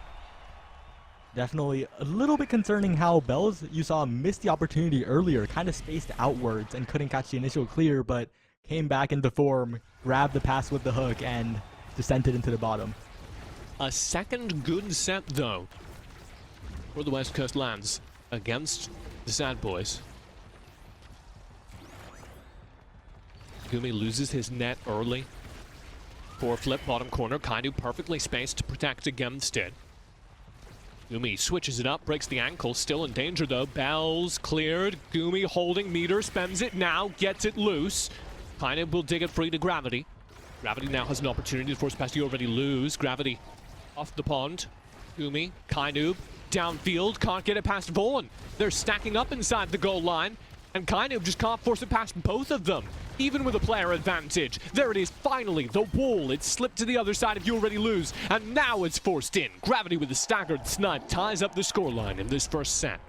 Definitely a little bit concerning how Bells, you saw, missed the opportunity earlier, kind of spaced outwards and couldn't catch the initial clear, but came back into form, grabbed the pass with the hook, and just sent it into the bottom. A second good set, though, for the West Coast lands against the S.A.D.B.O.I.S. Goomy loses his net early. Core flip, bottom corner. Kienoob perfectly spaced to protect against it. Goomy switches it up, breaks the ankle, still in danger though. B.O.I.S cleared. Goomy holding meter, spends it now, gets it loose. Kienoob will dig it free to Gravity. Gravity now has an opportunity to force past YouAlreadyLose. Gravity off the pond. Goomy, Kienoob, downfield, can't get it past Vaughn. They're stacking up inside the goal line, and Kienoob just can't force it past both of them. Even with a player advantage. There it is, finally, the wall. It slipped to the other side of YouAlreadyLose, and now it's forced in. Gravity with a staggered snipe ties up the scoreline in this first set.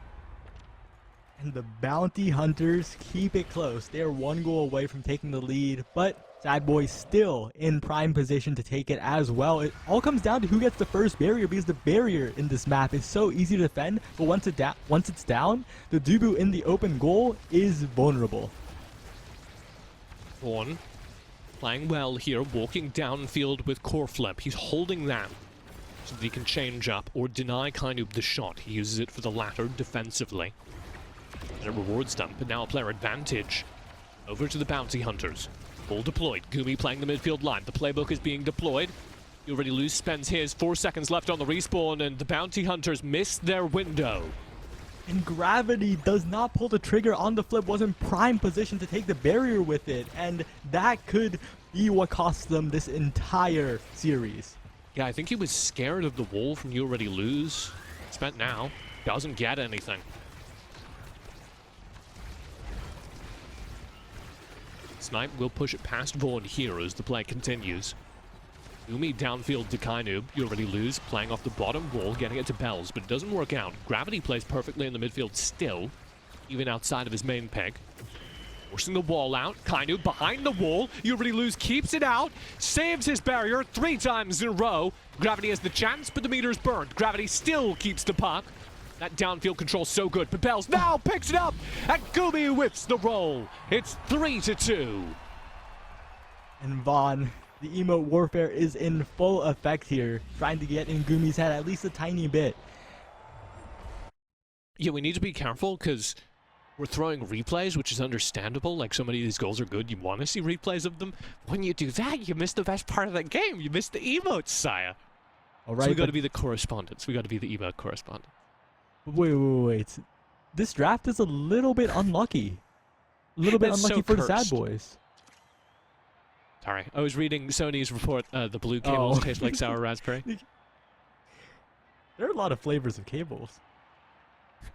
And the Bounty Hunters keep it close. They are 1 goal away from taking the lead, but S.A.D.B.O.I.S still in prime position to take it as well. It all comes down to who gets the first barrier, because the barrier in this map is so easy to defend, but once it's down, the Dubu in the open goal is vulnerable. Vaughn playing well here, walking downfield with core flip. He's holding that so that he can change up or deny Kienoob the shot. He uses it for the latter defensively. And it rewards them, but now a player advantage over to the Bounty Hunters. All deployed. Goomy playing the midfield line. The playbook is being deployed. YouAlreadyLose spends his. 4 seconds left on the respawn, and the Bounty Hunters miss their window. And Gravity does not pull the trigger on the flip, was in prime position to take the barrier with it, and that could be what cost them this entire series. Yeah, I think he was scared of the wall from YouAlreadyLose. Spent now. Doesn't get anything. Snipe will push it past Vaughn here as the play continues. Goomy downfield to Kienoob. YouAlreadyLose playing off the bottom wall, getting it to B.O.I.S, but it doesn't work out. Gravity plays perfectly in the midfield still, even outside of his main peg. Forcing the wall out. Kienoob behind the wall. YouAlreadyLose keeps it out, saves his barrier 3 times in a row. Gravity has the chance, but the meter's burned. Gravity still keeps the puck. That downfield control so good, but B.O.I.S now picks it up, and Goomy whips the roll. It's 3-2. And Vaughn, the emote warfare is in full effect here, trying to get in Goomy's head at least a tiny bit. Yeah, we need to be careful because we're throwing replays, which is understandable. Like, so many of these goals are good, you want to see replays of them. When you do that, you miss the best part of the game. You miss the emotes, Saya. All right, so we got to be the correspondents. We got to be the emote correspondent. Wait. This draft is a little bit unlucky. A little bit unlucky so for cursed. the S.A.D.B.O.I.S. Sorry, I was reading Sony's report. The blue cables taste like sour raspberry. There are a lot of flavors of cables.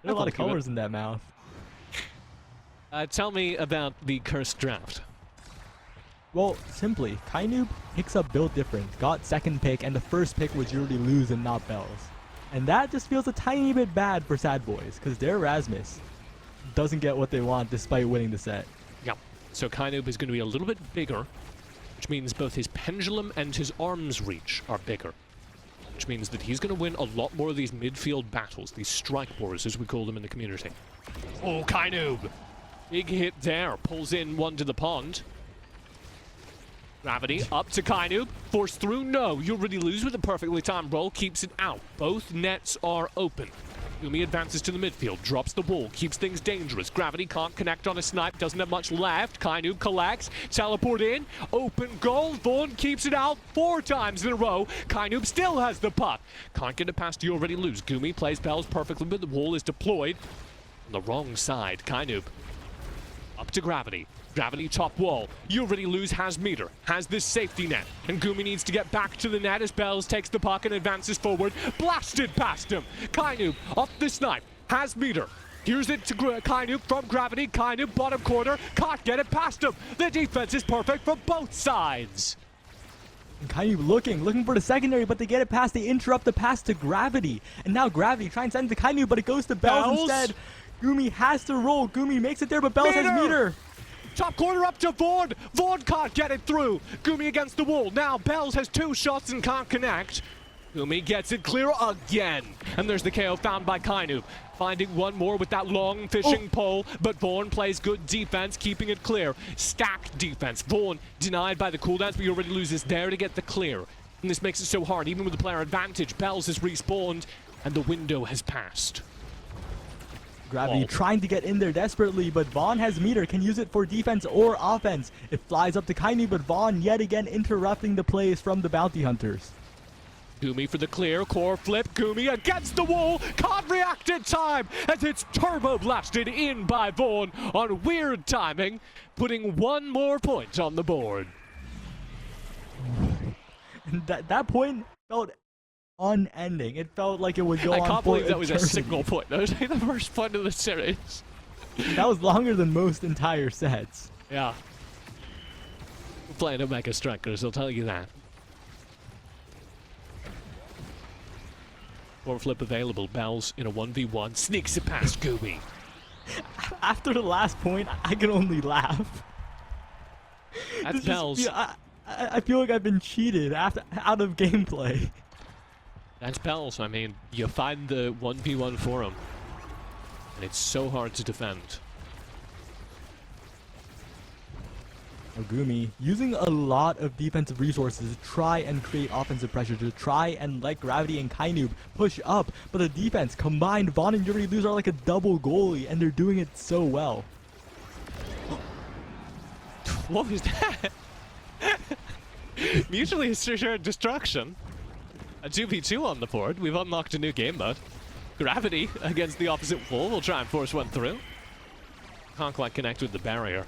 There are a lot of colors in that mouth. Tell me about the cursed draft. Well, simply, Kienoob picks up build different, got second pick, and the first pick was YouAlreadyLose and not B.O.I.S. And that just feels a tiny bit bad for S.A.D.B.O.I.S, because their Erasmus doesn't get what they want despite winning the set. Yep. So Kienoob is going to be a little bit bigger, which means both his pendulum and his arms reach are bigger. Which means that he's going to win a lot more of these midfield battles, these strike wars as we call them in the community. Oh, Kienoob! Big hit there. Pulls in one to the pond. Gravity up to Kienoob. Force through. No. YouAlreadyLose with a perfectly timed roll. Keeps it out. Both nets are open. Goomy advances to the midfield. Drops the wall. Keeps things dangerous. Gravity can't connect on a snipe. Doesn't have much left. Kienoob collects. Teleport in. Open goal. Vaughn keeps it out 4 times in a row. Kienoob still has the puck. Can't get it past YouAlreadyLose. Goomy plays B.O.I.S perfectly, but the wall is deployed on the wrong side. Kienoob up to Gravity. Gravity top wall. YouAlreadyLose has meter, has this safety net, and Goomy needs to get back to the net as B.O.I.S takes the puck and advances forward. Blasted past him. Kienoob off the snipe, has meter. Here's it to Kienoob from Gravity. Kienoob bottom corner, can't get it past him. The defense is perfect from both sides. And Kienoob looking for the secondary, but they get it past. They interrupt the pass to Gravity, and now Gravity trying to send it to Kienoob, but it goes to B.O.I.S instead. Goomy has to roll. Goomy makes it there, but B.O.I.S has meter. Top corner up to Vaughn. Vaughn can't get it through. Goomy against the wall. Now B.O.I.S has 2 shots and can't connect. Goomy gets it clear again. And there's the KO found by Kienoob. Finding one more with that long fishing pole, but Vaughn plays good defense, keeping it clear. Stacked defense. Vaughn denied by the cooldowns, but YouAlreadyLose is there to get the clear. And this makes it so hard, even with the player advantage. B.O.I.S has respawned, and the window has passed. Gravity trying to get in there desperately, but Vaughn has meter, can use it for defense or offense. It flies up to Kienoob, but Vaughn yet again interrupting the plays from the Bounty Hunters. Goomy for the clear, core flip, Goomy against the wall, can't react in time as it's turbo blasted in by Vaughn on weird timing, putting one more point on the board. And that point felt unending. It felt like it would go on I can't for believe that was a eternity. signal point. That was like the first point of the series. That was longer than most entire sets. Yeah. We're playing Omega Strikers, I'll tell you that. Core flip available. B.O.I.S in a 1v1. Sneaks it past Goomy. After the last point, I can only laugh. That's B.O.I.S. I feel like I've been cheated out of gameplay. That's B.O.I.S. I mean, you find the 1v1 for him. And it's so hard to defend. Goomy using a lot of defensive resources to try and create offensive pressure, to try and let Gravity and Kienoob push up, but the defense combined, Vaughn and YouAlreadyLose are like a double goalie, and they're doing it so well. What was that? Mutually assured destruction. A 2v2 on the board. We've unlocked a new game mode. Gravity against the opposite wall will try and force one through. Can't quite connect with the barrier.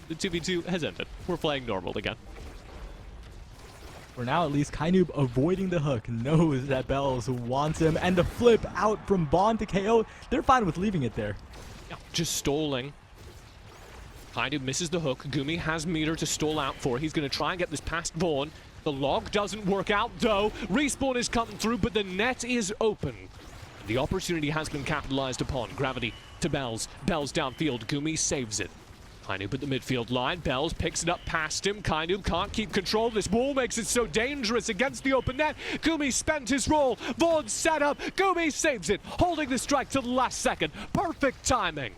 The 2v2 has ended. We're playing normal again. For now, at least, Kienoob avoiding the hook, knows that B.O.I.S wants him, and the flip out from Vaughn to KO, they're fine with leaving it there. Yeah, just stalling. Kienoob misses the hook. Goomy has meter to stall out for. He's going to try and get this past Vaughn. The log doesn't work out, though. Respawn is coming through, but the net is open. The opportunity has been capitalized upon. Gravity to B.O.I.S. B.O.I.S downfield. Goomy saves it. Kienoob at the midfield line. B.O.I.S picks it up past him. Kienoob can't keep control. This wall makes it so dangerous against the open net. Goomy spent his roll. Vaughn set up. Goomy saves it, holding the strike to the last second. Perfect timing.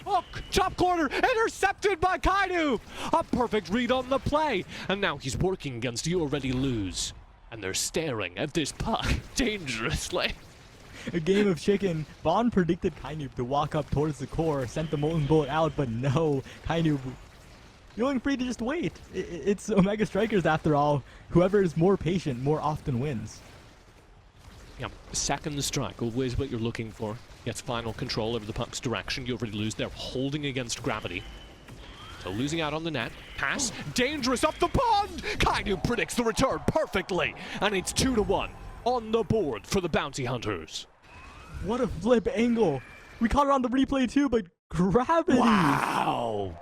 Hook, top corner, intercepted by Kienoob. A perfect read on the play. And now he's working against YouAlreadyLose. And they're staring at this puck dangerously. A game of chicken. Vaughn predicted Kienoob to walk up towards the core, sent the Molten Bullet out, but no, Kienoob feeling free to just wait. It's Omega Strikers after all. Whoever is more patient more often wins. Yeah, second strike, always what you're looking for. Gets final control over the puck's direction. YouAlreadyLose, they're holding against Gravity. So losing out on the net. Pass, dangerous up the pond! Kienoob predicts the return perfectly, and it's 2-1 on the board for the Bounty Hunters. What a flip angle. We caught it on the replay too, but Gravity. Wow!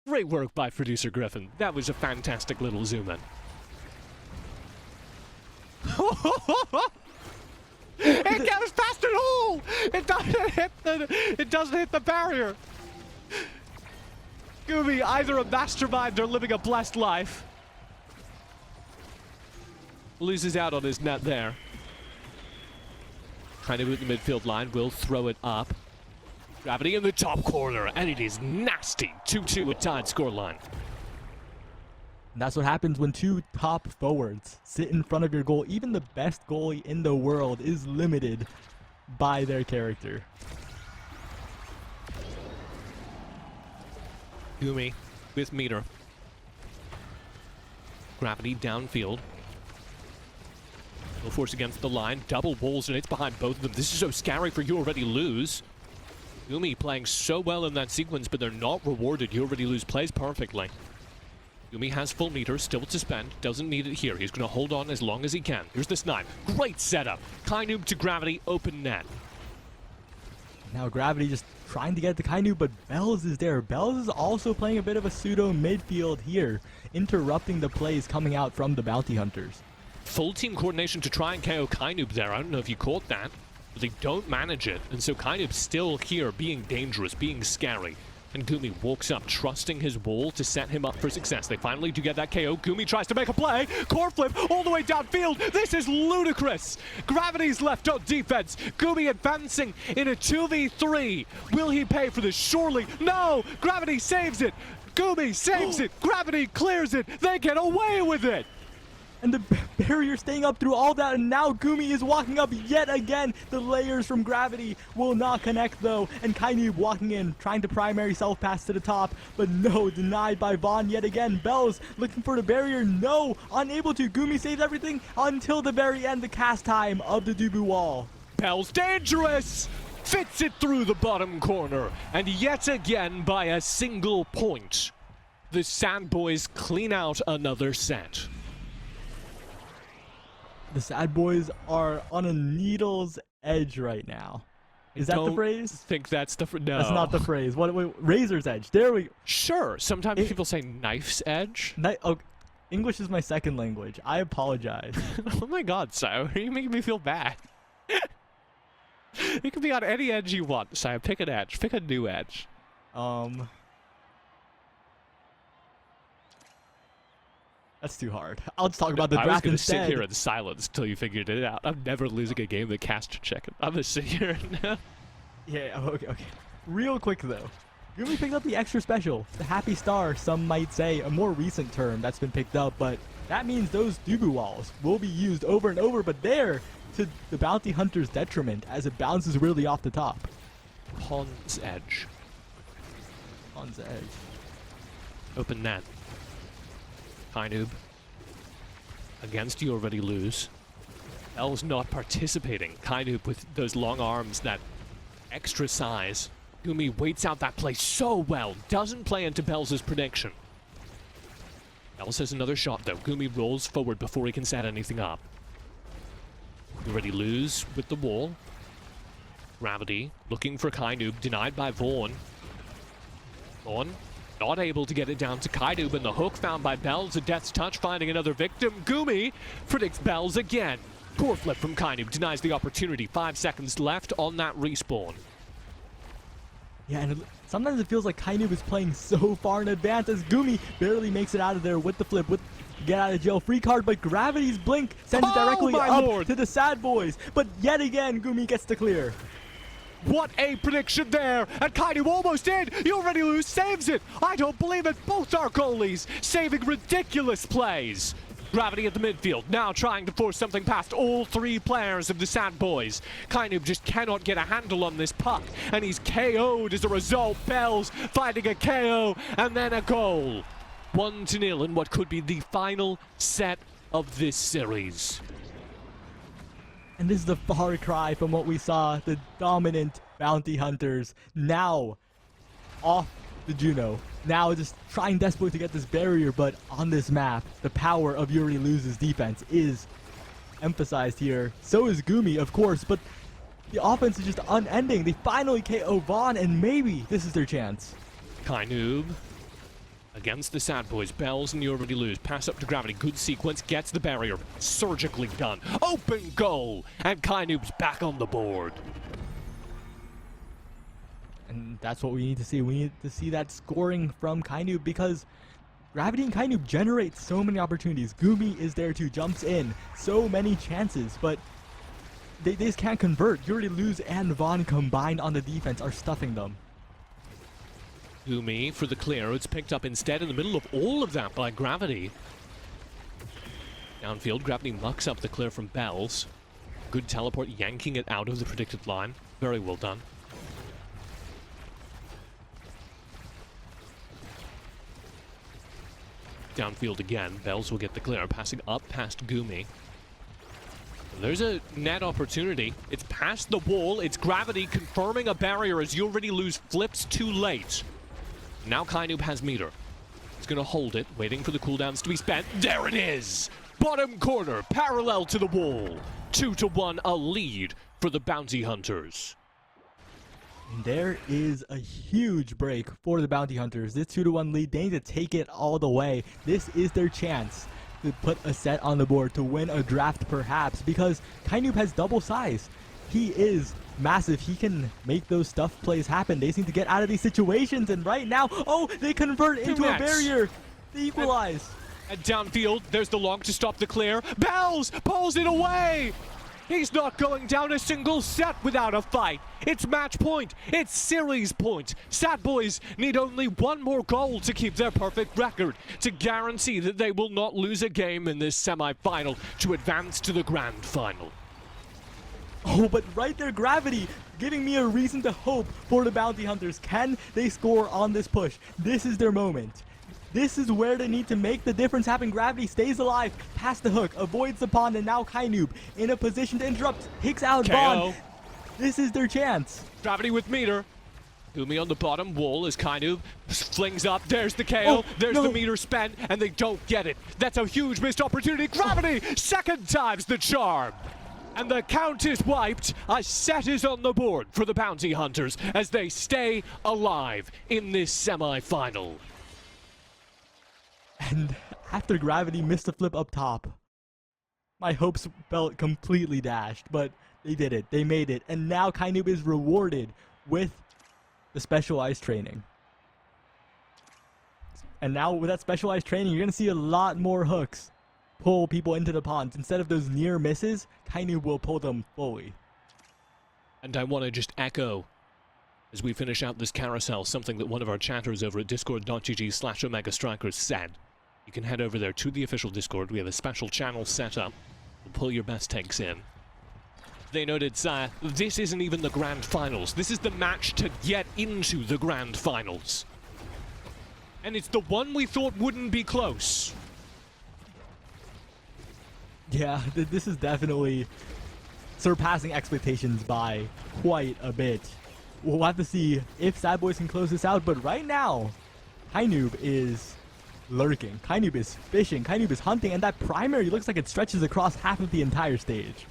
Great work by producer Griffin. That was a fantastic little zoom in. It goes past it all! It doesn't hit the barrier. Goomy, either a mastermind or living a blessed life. Loses out on his net there. Kienoob at the midfield line, will throw it up. Gravity in the top corner, and it is nasty. 2-2 at tied scoreline. And that's what happens when two top forwards sit in front of your goal. Even the best goalie in the world is limited by their character. Goomy with meter. Gravity downfield. No force against the line. Double walls, and it's behind both of them. This is so scary for YouAlreadyLose. Goomy playing so well in that sequence, but they're not rewarded. YouAlreadyLose plays perfectly. Goomy has full meter, still to spend. Doesn't need it here. He's going to hold on as long as he can. Here's the snipe. Great setup. Kienoob to Gravity, open net. Now Gravity just trying to get to Kienoob, but B.O.I.S is there. B.O.I.S is also playing a bit of a pseudo midfield here, interrupting the plays coming out from the Bounty Hunters. Full team coordination to try and KO Kienoob there. I don't know if you caught that, but they don't manage it. And so Kienoob's still here, being dangerous, being scary. And Goomy walks up, trusting his wall to set him up for success. They finally do get that KO. Goomy tries to make a play. Core flip all the way downfield. This is ludicrous. Gravity's left on defense. Goomy advancing in a 2v3. Will he pay for this? Surely. No! Gravity saves it. Goomy saves it. Gravity clears it. They get away with it. And the barrier staying up through all that, and now Goomy is walking up yet again. The layers from gravity will not connect though, and Kienoob walking in, trying to primary self-pass to the top, but no, denied by Vaughn yet again. B.O.I.S looking for the barrier, no, unable to. Goomy saves everything until the very end, the cast time of the S.A.D.B.O.I.S wall. B.O.I.S dangerous! Fits it through the bottom corner, and yet again by a single point, the S.A.D.B.O.I.S clean out another set. The S.A.D.B.O.I.S are on a needle's edge right now. Is that the phrase? Think that's the no. That's not the phrase. What? Wait, razor's edge. There we go. Sure. Sometimes people say knife's edge. Oh, English is my second language. I apologize. Oh my God, Sio, you're making me feel bad. You can be on any edge you want, Sio. Pick an edge. Pick a new edge. That's too hard. I'll just talk about the draft instead. I was going to sit here in silence until you figured it out. I'm never losing a game that caster chicken. I'm going to sit here now. Yeah, okay. Real quick, though. Goomy picked up the extra special. The Happy Star, some might say, a more recent term that's been picked up, but that means those S.A.D.B.O.I walls will be used over and over, but they're to the bounty hunter's detriment as it bounces really off the top. Pawn's edge. Pawn's edge. Open net. Kienoob against YouAlreadyLose. Bell's not participating. Kienoob with those long arms, that extra size. Goomy waits out that play so well. Doesn't play into Bell's prediction. Bells has another shot though. Goomy rolls forward before he can set anything up. YouAlreadyLose with the wall. Gravity looking for Kienoob, denied by Vaughn. Vaughn not able to get it down to Kienoob, and the hook found by B.O.I.S, a death's touch, finding another victim. Goomy predicts B.O.I.S again. Poor flip from Kienoob, denies the opportunity. 5 seconds left on that respawn. Yeah, and sometimes it feels like Kienoob is playing so far in advance as Goomy barely makes it out of there with the flip, with get out of jail free card, but Gravity's blink sends it directly up to the S.A.D.B.O.I.S. But yet again, Goomy gets the clear. What a prediction there, and Kienoob almost did. YouAlreadyLose saves it. I don't believe it. Both our goalies saving ridiculous plays. Gravity at the midfield, now trying to force something past all 3 players of the S.A.D.B.O.I.S. Kienoob just cannot get a handle on this puck, and he's KO'd as a result. B.O.I.S finding a KO and then a goal. 1-0 in what could be the final set of this series. And this is the far cry from what we saw, the dominant bounty hunters now off the Juno. Now just trying desperately to get this barrier, but on this map, the power of YouAlreadyLose's defense is emphasized here. So is Goomy, of course, but the offense is just unending. They finally KO Vaughn, and maybe this is their chance. Kienoob against the S.A.D.B.O.I.S. B.O.I.S and YouAlreadyLose. Pass up to Gravity. Good sequence. Gets the barrier. Surgically done. Open goal. And Kienoob's back on the board. And that's what we need to see. We need to see that scoring from Kienoob, because Gravity and Kienoob generate so many opportunities. Goomy is there too. Jumps in. So many chances. But they just can't convert. YouAlreadyLose and Vaughn combined on the defense are stuffing them. Goomy for the clear. It's picked up instead in the middle of all of that by Gravity. Downfield, Gravity mucks up the clear from B.O.I.S. Good teleport, yanking it out of the predicted line. Very well done. Downfield again. B.O.I.S will get the clear, passing up past Goomy. There's a net opportunity. It's past the wall. It's Gravity confirming a barrier as YouAlreadyLose flips too late. Now Kienoob has meter. He's going to hold it, waiting for the cooldowns to be spent. There it is! Bottom corner, parallel to the wall. 2-1, a lead for the Bounty Hunters. And there is a huge break for the Bounty Hunters. This 2-1 lead, they need to take it all the way. This is their chance to put a set on the board, to win a draft perhaps, because Kienoob has double size. He is massive. He can make those stuff plays happen. They seem to get out of these situations, and right now, oh, they convert into a barrier. They equalize. And downfield, there's the long to stop the clear. B.O.I.S pulls it away. He's not going down a single set without a fight. It's match point. It's series point. S.A.D.B.O.I.S need only one more goal to keep their perfect record, to guarantee that they will not lose a game in this semi-final to advance to the grand final. Oh, but right there, Gravity giving me a reason to hope for the Bounty Hunters. Can they score on this push? This is their moment. This is where they need to make the difference happen. Gravity stays alive, past the hook, avoids the pond, and now Kienoob in a position to interrupt, takes out Vaughn. This is their chance. Gravity with meter. Goomy on the bottom wall as Kienoob flings up. There's the KO. There's the meter spent, and they don't get it. That's a huge missed opportunity. Gravity, second time's the charm. And the count is wiped. A set is on the board for the Bounty Hunters as they stay alive in this semi-final. And after Gravity missed a flip up top, my hopes felt completely dashed, but they did it. They made it. And now Kienoob is rewarded with the specialized training. And now with that specialized training, you're going to see a lot more hooks pull people into the ponds. Instead of those near misses, Kienoob will pull them fully. And I want to just echo, as we finish out this carousel, something that one of our chatters over at discord.gg/OmegaStrikers said. You can head over there to the official Discord. We have a special channel set up. We'll pull your best takes in. They noted, this isn't even the grand finals. This is the match to get into the grand finals. And it's the one we thought wouldn't be close. Yeah, this is definitely surpassing expectations by quite a bit. We'll have to see if S.A.D.B.O.I.S can close this out, but right now, Kienoob is lurking. Kienoob is fishing. Kienoob is hunting, and that primary looks like it stretches across half of the entire stage.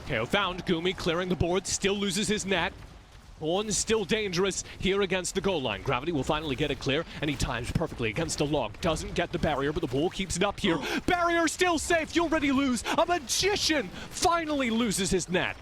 KO found. Goomy clearing the board, still loses his net. Vaughn's still dangerous here against the goal line. Gravity will finally get it clear, and he times perfectly against the log. Doesn't get the barrier, but the ball keeps it up here. Barrier still safe. YouAlreadyLose. A magician finally loses his net.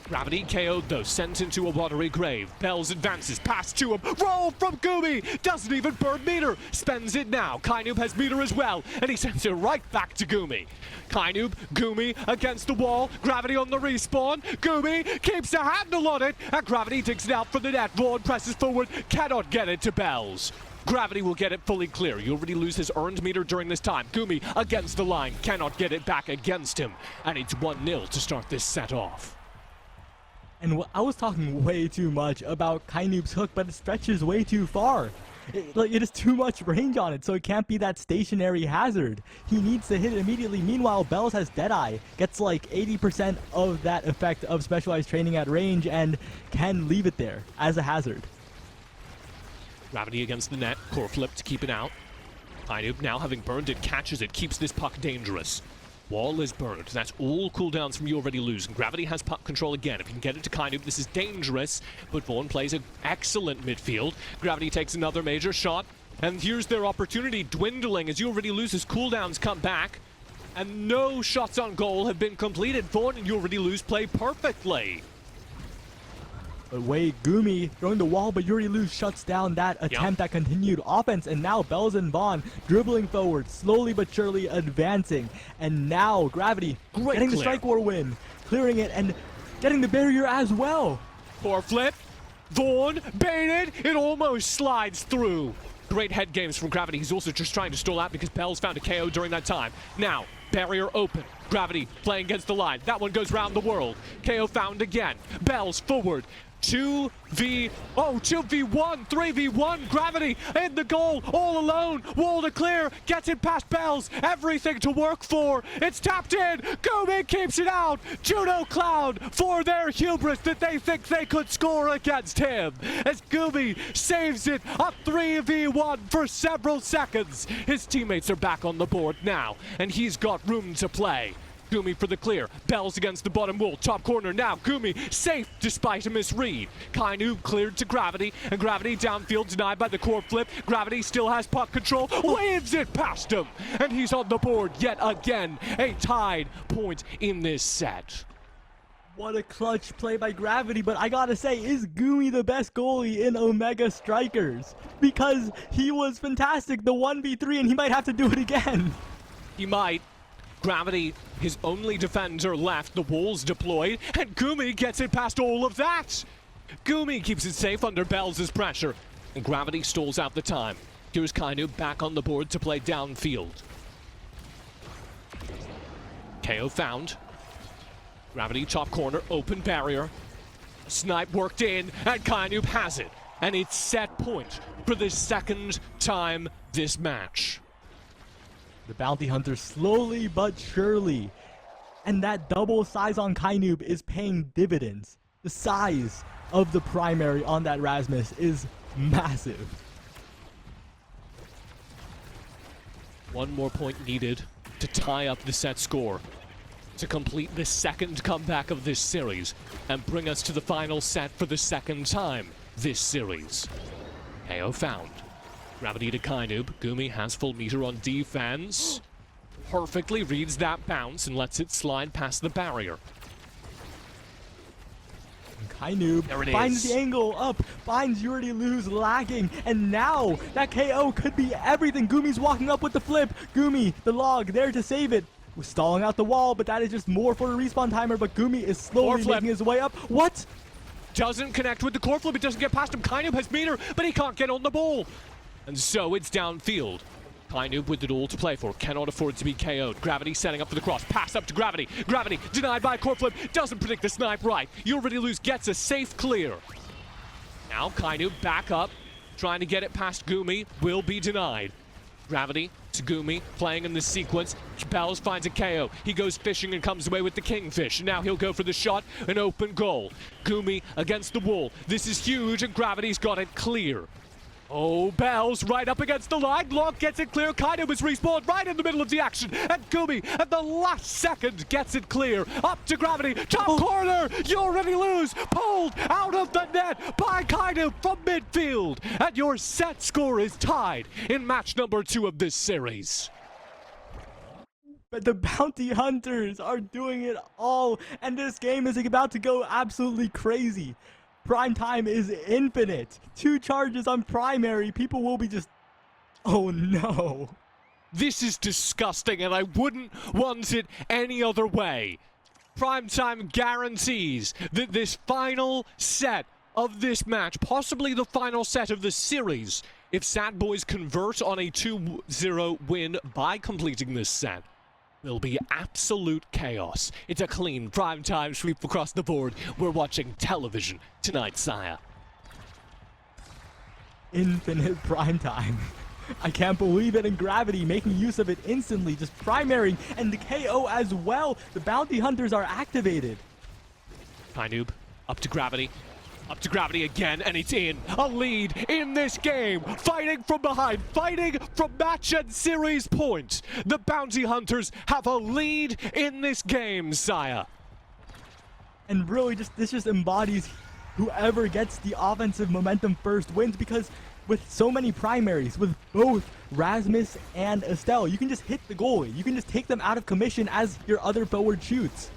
Gravity KO'd though, sent into a watery grave. B.O.I.S advances, pass to him. Roll from Goomy! Doesn't even burn meter. Spends it now. Kienoob has meter as well, and he sends it right back to Goomy. Kienoob, Goomy against the wall. Gravity on the respawn. Goomy keeps a handle on it, and Gravity digs it out for the net. Vaughn presses forward, cannot get it to B.O.I.S. Gravity will get it fully clear. YouAlreadyLose his earned meter during this time. Goomy against the line, cannot get it back against him, and it's 1-0 to start this set off. And I was talking way too much about Kienoob's hook, but it stretches way too far. It has too much range on it, so it can't be that stationary hazard. He needs to hit it immediately. Meanwhile, B.O.I.S has Deadeye, gets like 80% of that effect of specialized training at range, and can leave it there as a hazard. Gravity against the net, core flip to keep it out. Kienoob, now having burned it, catches it, keeps this puck dangerous. Wall is burned. That's all cooldowns from YouAlreadyLose. And Gravity has puck control again. If he can get it to Kienoob, this is dangerous. But Vaughn plays an excellent midfield. Gravity takes another major shot. And here's their opportunity dwindling as YouAlreadyLose's cooldowns come back. And no shots on goal have been completed. Vaughn and YouAlreadyLose play perfectly. But wait, Goomy throwing the wall, but YouAlreadyLose shuts down that attempt at continued offense. And now B.O.I.S and Vaughn dribbling forward, slowly but surely advancing. And now Gravity getting the strike war win, clearing it and getting the barrier as well. Core flip, Vaughn baited, it almost slides through. Great head games from Gravity. He's also just trying to stall out because B.O.I.S found a KO during that time. Now, barrier open. Gravity playing against the line. That one goes round the world. KO found again. B.O.I.S forward. 2v1, 3v1, Gravity in the goal, all alone, wall to clear, gets it past B.O.I.S, everything to work for, it's tapped in, Goomy keeps it out, Judo Cloud for their hubris that they think they could score against him, as Goomy saves it, up 3v1 for several seconds. His teammates are back on the board now, and he's got room to play. Goomy for the clear. B.O.I.S against the bottom wall. Top corner now. Goomy safe despite a misread. Kienoob cleared to Gravity, and Gravity downfield denied by the core flip. Gravity still has puck control. Waves it past him, and he's on the board yet again. A tied point in this set. What a clutch play by Gravity, but I gotta say, is Goomy the best goalie in Omega Strikers? Because he was fantastic, the 1v3, and he might have to do it again. He might. Gravity, his only defender left, the walls deployed, and Goomy gets it past all of that! Goomy keeps it safe under B.O.I.S' pressure, and Gravity stalls out the time. Here's Kienoob back on the board to play downfield. KO found. Gravity top corner, open barrier. Snipe worked in, and Kienoob has it. And it's set point for the second time this match. The bounty hunter slowly but surely. And that double size on Kienoob is paying dividends. The size of the primary on that Rasmus is massive. One more point needed to tie up the set score, to complete the second comeback of this series and bring us to the final set for the second time this series. KO found. Gravity to Kienoob. Goomy has full meter on defense. Perfectly reads that bounce and lets it slide past the barrier. Kienoob finds the angle up, finds YouAlreadyLose lacking, and now that KO could be everything. Goomy's walking up with the flip. Goomy, the log, there to save it. We're stalling out the wall, but that is just more for a respawn timer, but Goomy is slowly making his way up. What? Doesn't connect with the core flip, it doesn't get past him. Kienoob has meter, but he can't get on the ball. And so it's downfield. Kienoob with it all to play for, cannot afford to be KO'd. Gravity setting up for the cross, pass up to Gravity. Gravity denied by a core flip, doesn't predict the snipe right. YouAlreadyLose gets a safe clear. Now Kienoob back up, trying to get it past Goomy, will be denied. Gravity to Goomy, playing in this sequence. B.O.I.S finds a KO. He goes fishing and comes away with the kingfish. Now he'll go for the shot, an open goal. Goomy against the wall. This is huge, and Gravity's got it clear. Oh, B.O.I.S right up against the line. Log gets it clear. Kienoob is respawned right in the middle of the action. And Goomy, at the last second, gets it clear. Up to Gravity. Top corner. YouAlreadyLose. Pulled out of the net by Kienoob from midfield. And your set score is tied in match number 2 of this series. But the bounty hunters are doing it all. And this game is about to go absolutely crazy. Prime time is infinite. 2 charges on primary. People will be just... Oh no. This is disgusting, and I wouldn't want it any other way. Primetime guarantees that this final set of this match, possibly the final set of the series, if S.A.D.B.O.I.S convert on a 2-0 win by completing this set, will be absolute chaos. It's a clean primetime sweep across the board. We're watching television tonight, Saya. Infinite primetime. I can't believe it, and Gravity making use of it instantly, just primarying, and the KO as well. The bounty hunters are activated. Kienoob up to Gravity. Up to Gravity again, and it's in. A lead in this game. Fighting from behind. Fighting from match and series point. The Bounty Hunters have a lead in this game, Saya. And really, this just embodies whoever gets the offensive momentum first wins, because with so many primaries, with both Rasmus and Estelle, you can just hit the goalie. You can just take them out of commission as your other forward shoots.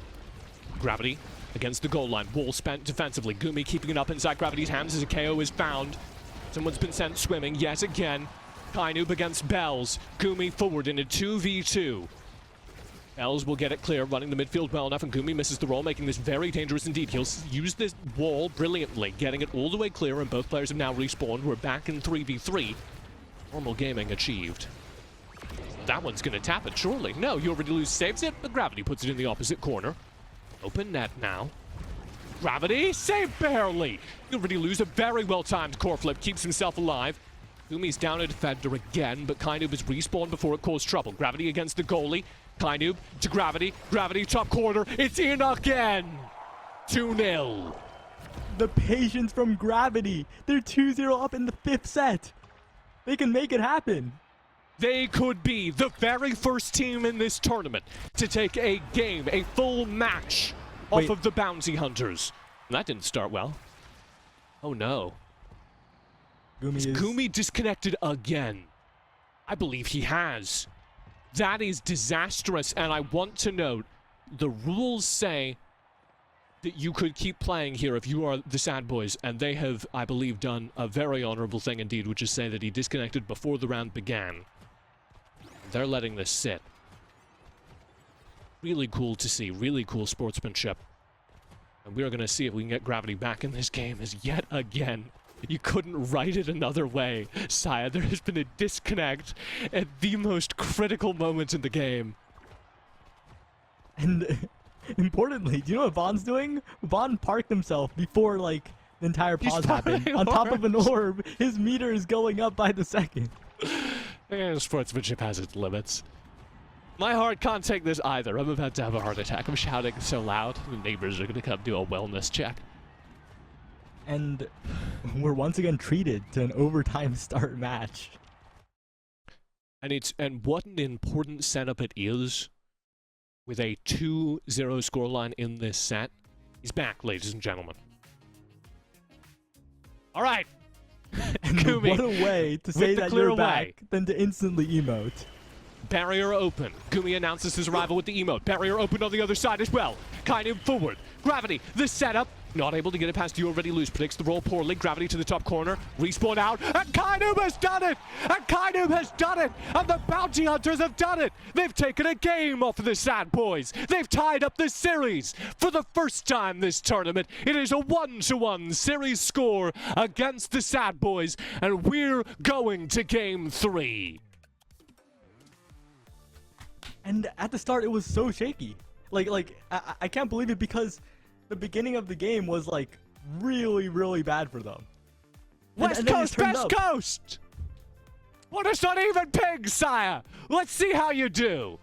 Gravity against the goal line. Wall spent defensively. Goomy keeping it up inside Gravity's hands as a KO is found. Someone's been sent swimming yet again. Kienoob against B.O.I.S. Goomy forward in a 2v2. B.O.I.S will get it clear, running the midfield well enough, and Goomy misses the roll, making this very dangerous indeed. He'll use this wall brilliantly, getting it all the way clear, and both players have now respawned. We're back in 3v3. Normal gaming achieved. That one's gonna tap it, surely. No, YouAlreadyLose saves it, but Gravity puts it in the opposite corner. Open net now. Gravity, save barely. YouAlreadyLose, a very well-timed core flip, keeps himself alive. Goomy's down a defender again, but Kienoob is respawned before it caused trouble. Gravity against the goalie. Kienoob to Gravity. Gravity top corner. It's in again. 2-0. The patience from Gravity. They're 2-0 up in the 5th set. They can make it happen. They could be the very first team in this tournament to take a game, a full match off of the Bounty Hunters. And that didn't start well. Oh no. Goomy disconnected again. I believe he has. That is disastrous, and I want to note, the rules say that you could keep playing here if you are the S.A.D.B.O.I.S, and they have, I believe, done a very honorable thing indeed, which is say that he disconnected before the round began. They're letting this sit. Really cool to see. Really cool sportsmanship. And we are going to see if we can get Gravity back in this game, as yet again, you couldn't write it another way, Saya. There has been a disconnect at the most critical moment in the game. And importantly, do you know what Vaughn's doing? Vaughn parked himself before, like, the entire pause happened. On top of an orb, his meter is going up by the second. Yeah, sportsmanship has its limits. My heart can't take this either. I'm about to have a heart attack. I'm shouting so loud, the neighbors are going to come do a wellness check. And we're once again treated to an overtime start match. And what an important setup it is with a 2-0 scoreline in this set. He's back, ladies and gentlemen. All right. And Goomy, what a way to say that you're back than to instantly emote. Barrier open. Goomy announces his arrival with the emote. Barrier open on the other side as well. Kienoob forward. Gravity, the setup. Not able to get it past YouAlreadyLose. Predicts the roll poorly. Gravity to the top corner. Respawn out. And Kienoob has done it! And Kienoob has done it! And the Bounty Hunters have done it! They've taken a game off of the S.A.D.B.O.I.S. They've tied up the series. For the first time this tournament, it is a 1-1 series score against the S.A.D.B.O.I.S. And we're going to Game 3. And at the start, it was so shaky. I can't believe it, because the beginning of the game was, like, really, really bad for them. West Coast, Best Coast! What is not even ping, Saya? Let's see how you do.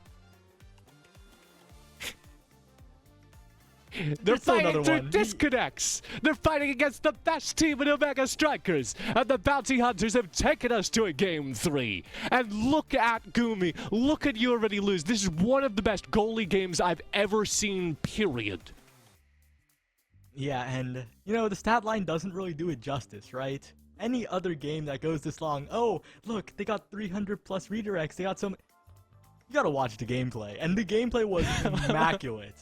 They're fighting through disconnects. They're fighting against the best team in Omega Strikers. And the Bounty Hunters have taken us to a Game 3. And look at Goomy. Look at YouAlreadyLose. This is one of the best goalie games I've ever seen, period. Yeah, and, you know, the stat line doesn't really do it justice, right? Any other game that goes this long, oh, look, they got 300 plus redirects, they got some... You gotta watch the gameplay, and the gameplay was immaculate.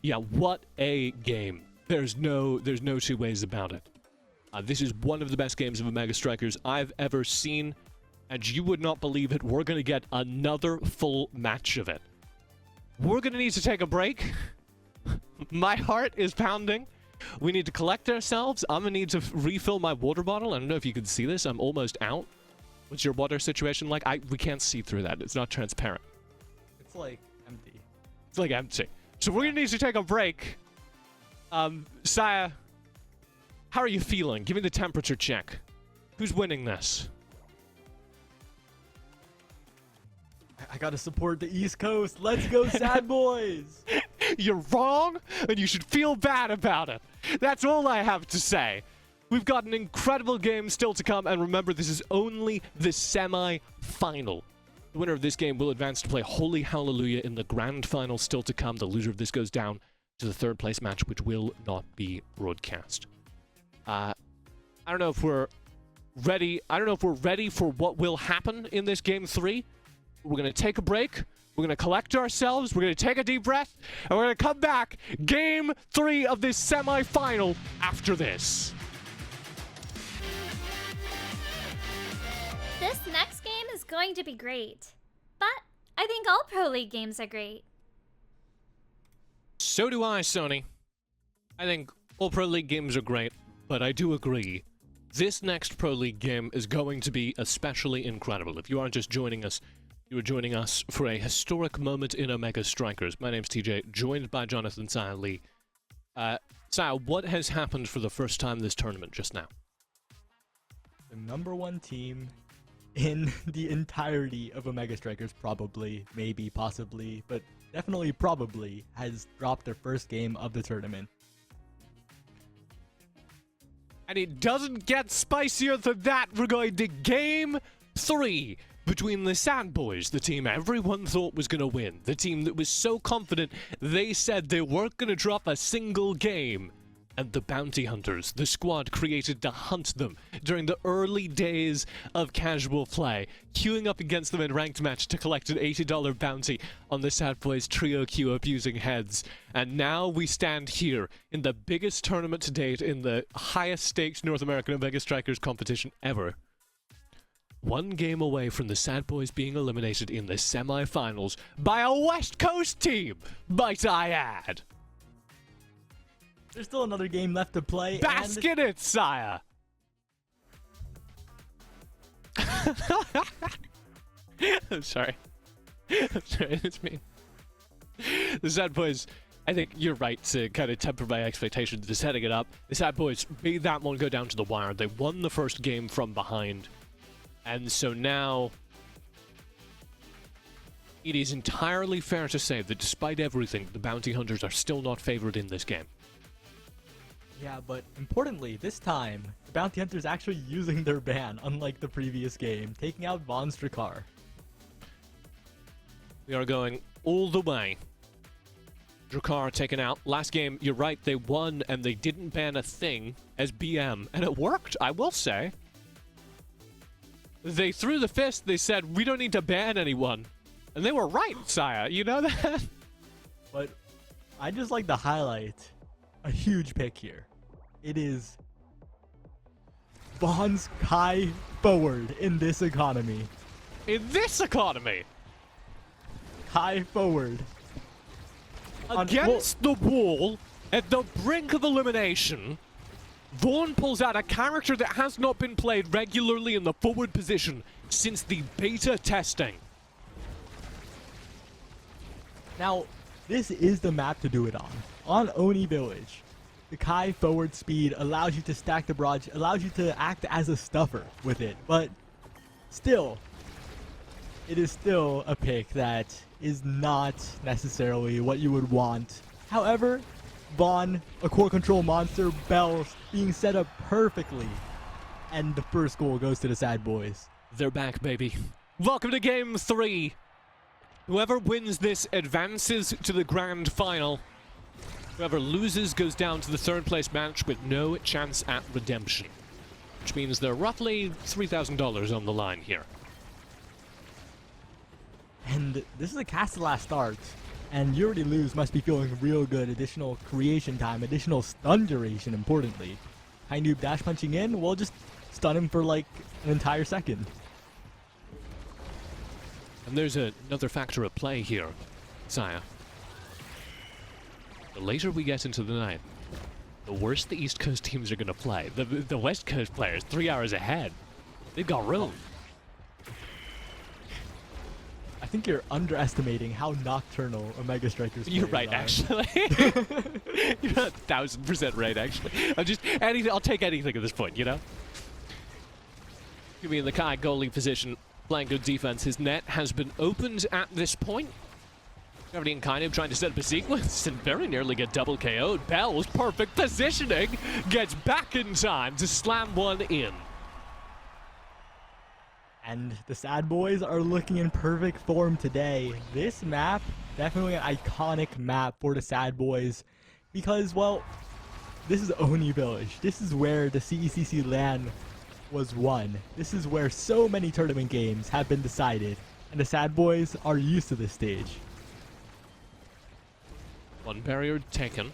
Yeah, what a game. There's no two ways about it. This is one of the best games of Omega Strikers I've ever seen, and you would not believe it, we're gonna get another full match of it. We're gonna need to take a break. My heart is pounding. We need to collect ourselves. I'm gonna need to refill my water bottle. I don't know if you can see this. I'm almost out. What's your water situation like? We can't see through that. It's not transparent. It's like empty. It's like empty. So we're gonna need to take a break. Saya, how are you feeling? Give me the temperature check. Who's winning this? I gotta support the East Coast. Let's go, S.A.D.B.O.I.S. You're wrong, and you should feel bad about it. That's all I have to say. We've got an incredible game still to come, and remember, this is only the semi-final. The winner of this game will advance to play Holy Hallelujah in the grand final still to come. The loser of this goes down to the third place match, which will not be broadcast. I don't know if we're ready. I don't know if we're ready for what will happen in this Game 3. We're going to take a break. We're going to collect ourselves. We're going to take a deep breath. And we're going to come back. Game 3 of this semi-final after this. This next game is going to be great. But I think all Pro League games are great. So do I, Sony. I think all Pro League games are great, but I do agree. This next Pro League game is going to be especially incredible. If you aren't just joining us, you are joining us for a historic moment in Omega Strikers. My name's TJ, joined by Jonathan Saya Lee. Saya, what has happened for the first time this tournament just now? The #1 team in the entirety of Omega Strikers, probably, maybe, possibly, but definitely probably, has dropped their first game of the tournament. And it doesn't get spicier than that. We're going to Game 3 between the S.A.D.B.O.I.S, the team everyone thought was going to win. The team that was so confident they said they weren't going to drop a single game. And the Bounty Hunters, the squad created to hunt them during the early days of casual play, queuing up against them in ranked match to collect an $80 bounty on the S.A.D.B.O.I.S trio queue abusing heads. And now we stand here in the biggest tournament to date in the highest stakes North American Omega Strikers competition ever, one game away from the S.A.D.B.O.I.S being eliminated in the semi-finals by a West Coast team, might I add. There's still another game left to play. Bask in it, sire! I'm sorry. I'm sorry, it's me. The S.A.D.B.O.I.S, I think you're right to kind of temper my expectations to setting it up. The S.A.D.B.O.I.S made that one go down to the wire. They won the first game from behind. And so now, it is entirely fair to say that despite everything, the Bounty Hunters are still not favored in this game. Yeah, but importantly, this time, the Bounty Hunters actually using their ban, unlike the previous game, taking out Vaughn's Drakkar. We are going all the way. Drakkar taken out. Last game, you're right, they won and they didn't ban a thing as BM. And it worked, I will say. They threw the fist, they said, we don't need to ban anyone. And they were right, sire, you know that? But I just like to highlight a huge pick here. It is Vaughn's Kai forward in this economy. In this economy! Kai forward. Against the wall, at the brink of elimination, Vaughn pulls out a character that has not been played regularly in the forward position since the beta testing. Now, this is the map to do it on. On Oni Village, the Kai forward speed allows you to stack the barrage, allows you to act as a stuffer with it, but still, it is still a pick that is not necessarily what you would want. However, Vaughn, a core control monster, Bells being set up perfectly, and the first goal goes to the S.A.D.B.O.I.S. They're back, baby. Welcome to Game 3. Whoever wins this advances to the grand final. Whoever loses goes down to the third place match with no chance at redemption. Which means they're roughly $3,000 on the line here. And this is a cast last start, and YouAlreadyLose must be feeling real good. Additional creation time, additional stun duration, importantly. Kienoob dash punching in, we'll just stun him for like an entire second. And there's another factor at play here, sire. The later we get into the night, the worse the East Coast teams are going to play. The West Coast players, 3 hours ahead. They've got room. I think you're underestimating how nocturnal Omega Strikers You're right, are. actually. You're 1,000% right, actually. I'll take anything at this point, you know? Give me in the Kai goalie position, playing good defense. His net has been opened at this point. Gravity and Kienoob trying to set up a sequence and very nearly get double KO'd. Bell's perfect positioning gets back in time to slam one in. And the S.A.D.B.O.I.S are looking in perfect form today. This map, definitely an iconic map for the S.A.D.B.O.I.S because, well, this is Oni Village. This is where the CECC LAN was won. This is where so many tournament games have been decided, and the S.A.D.B.O.I.S are used to this stage. One barrier taken.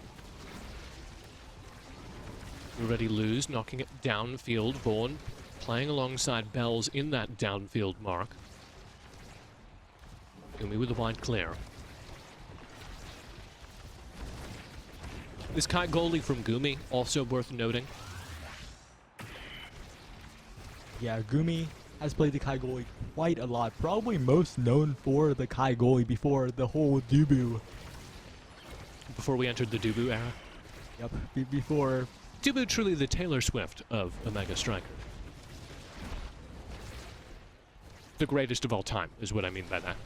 YouAlreadyLose, knocking it downfield. Vaughn playing alongside Bells in that downfield mark. Goomy with a wide clear. This Kai goalie from Goomy, also worth noting. Yeah, Goomy has played the Kai goalie quite a lot. Probably most known for the Kai goalie before the whole S.A.D.B.O.I. Before we entered the S.A.D.B.O.I era. Yep, before. S.A.D.B.O.I truly the Taylor Swift of Omega Striker. The greatest of all time, is what I mean by that.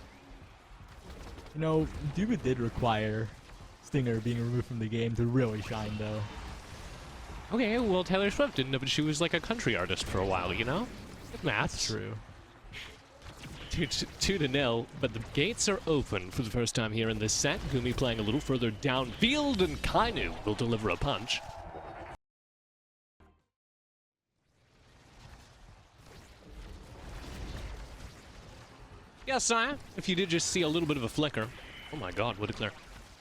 You know, S.A.D.B.O.I did require Stinger being removed from the game to really shine, though. Okay, well, Taylor Swift didn't know, but she was like a country artist for a while, you know? Maths. True. 2-0, but the gates are open for the first time here in this set. Goomy playing a little further downfield, and Kienoob will deliver a punch. Yes, sire. If you did just see a little bit of a flicker. Oh my god, what a clear.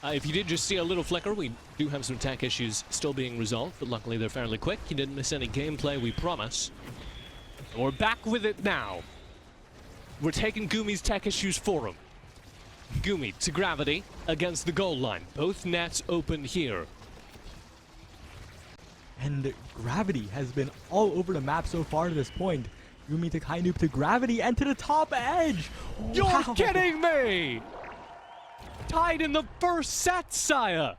If you did just see a little flicker, we do have some tech issues still being resolved, but luckily they're fairly quick. You didn't miss any gameplay, we promise. We're back with it now. We're taking Goomy's tech issues for him. Goomy to Gravity against the goal line. Both nets open here. And Gravity has been all over the map so far to this point. Goomy to Kienoob to Gravity and to the top edge. You're Wow. kidding me! Tied in the first set, Saya.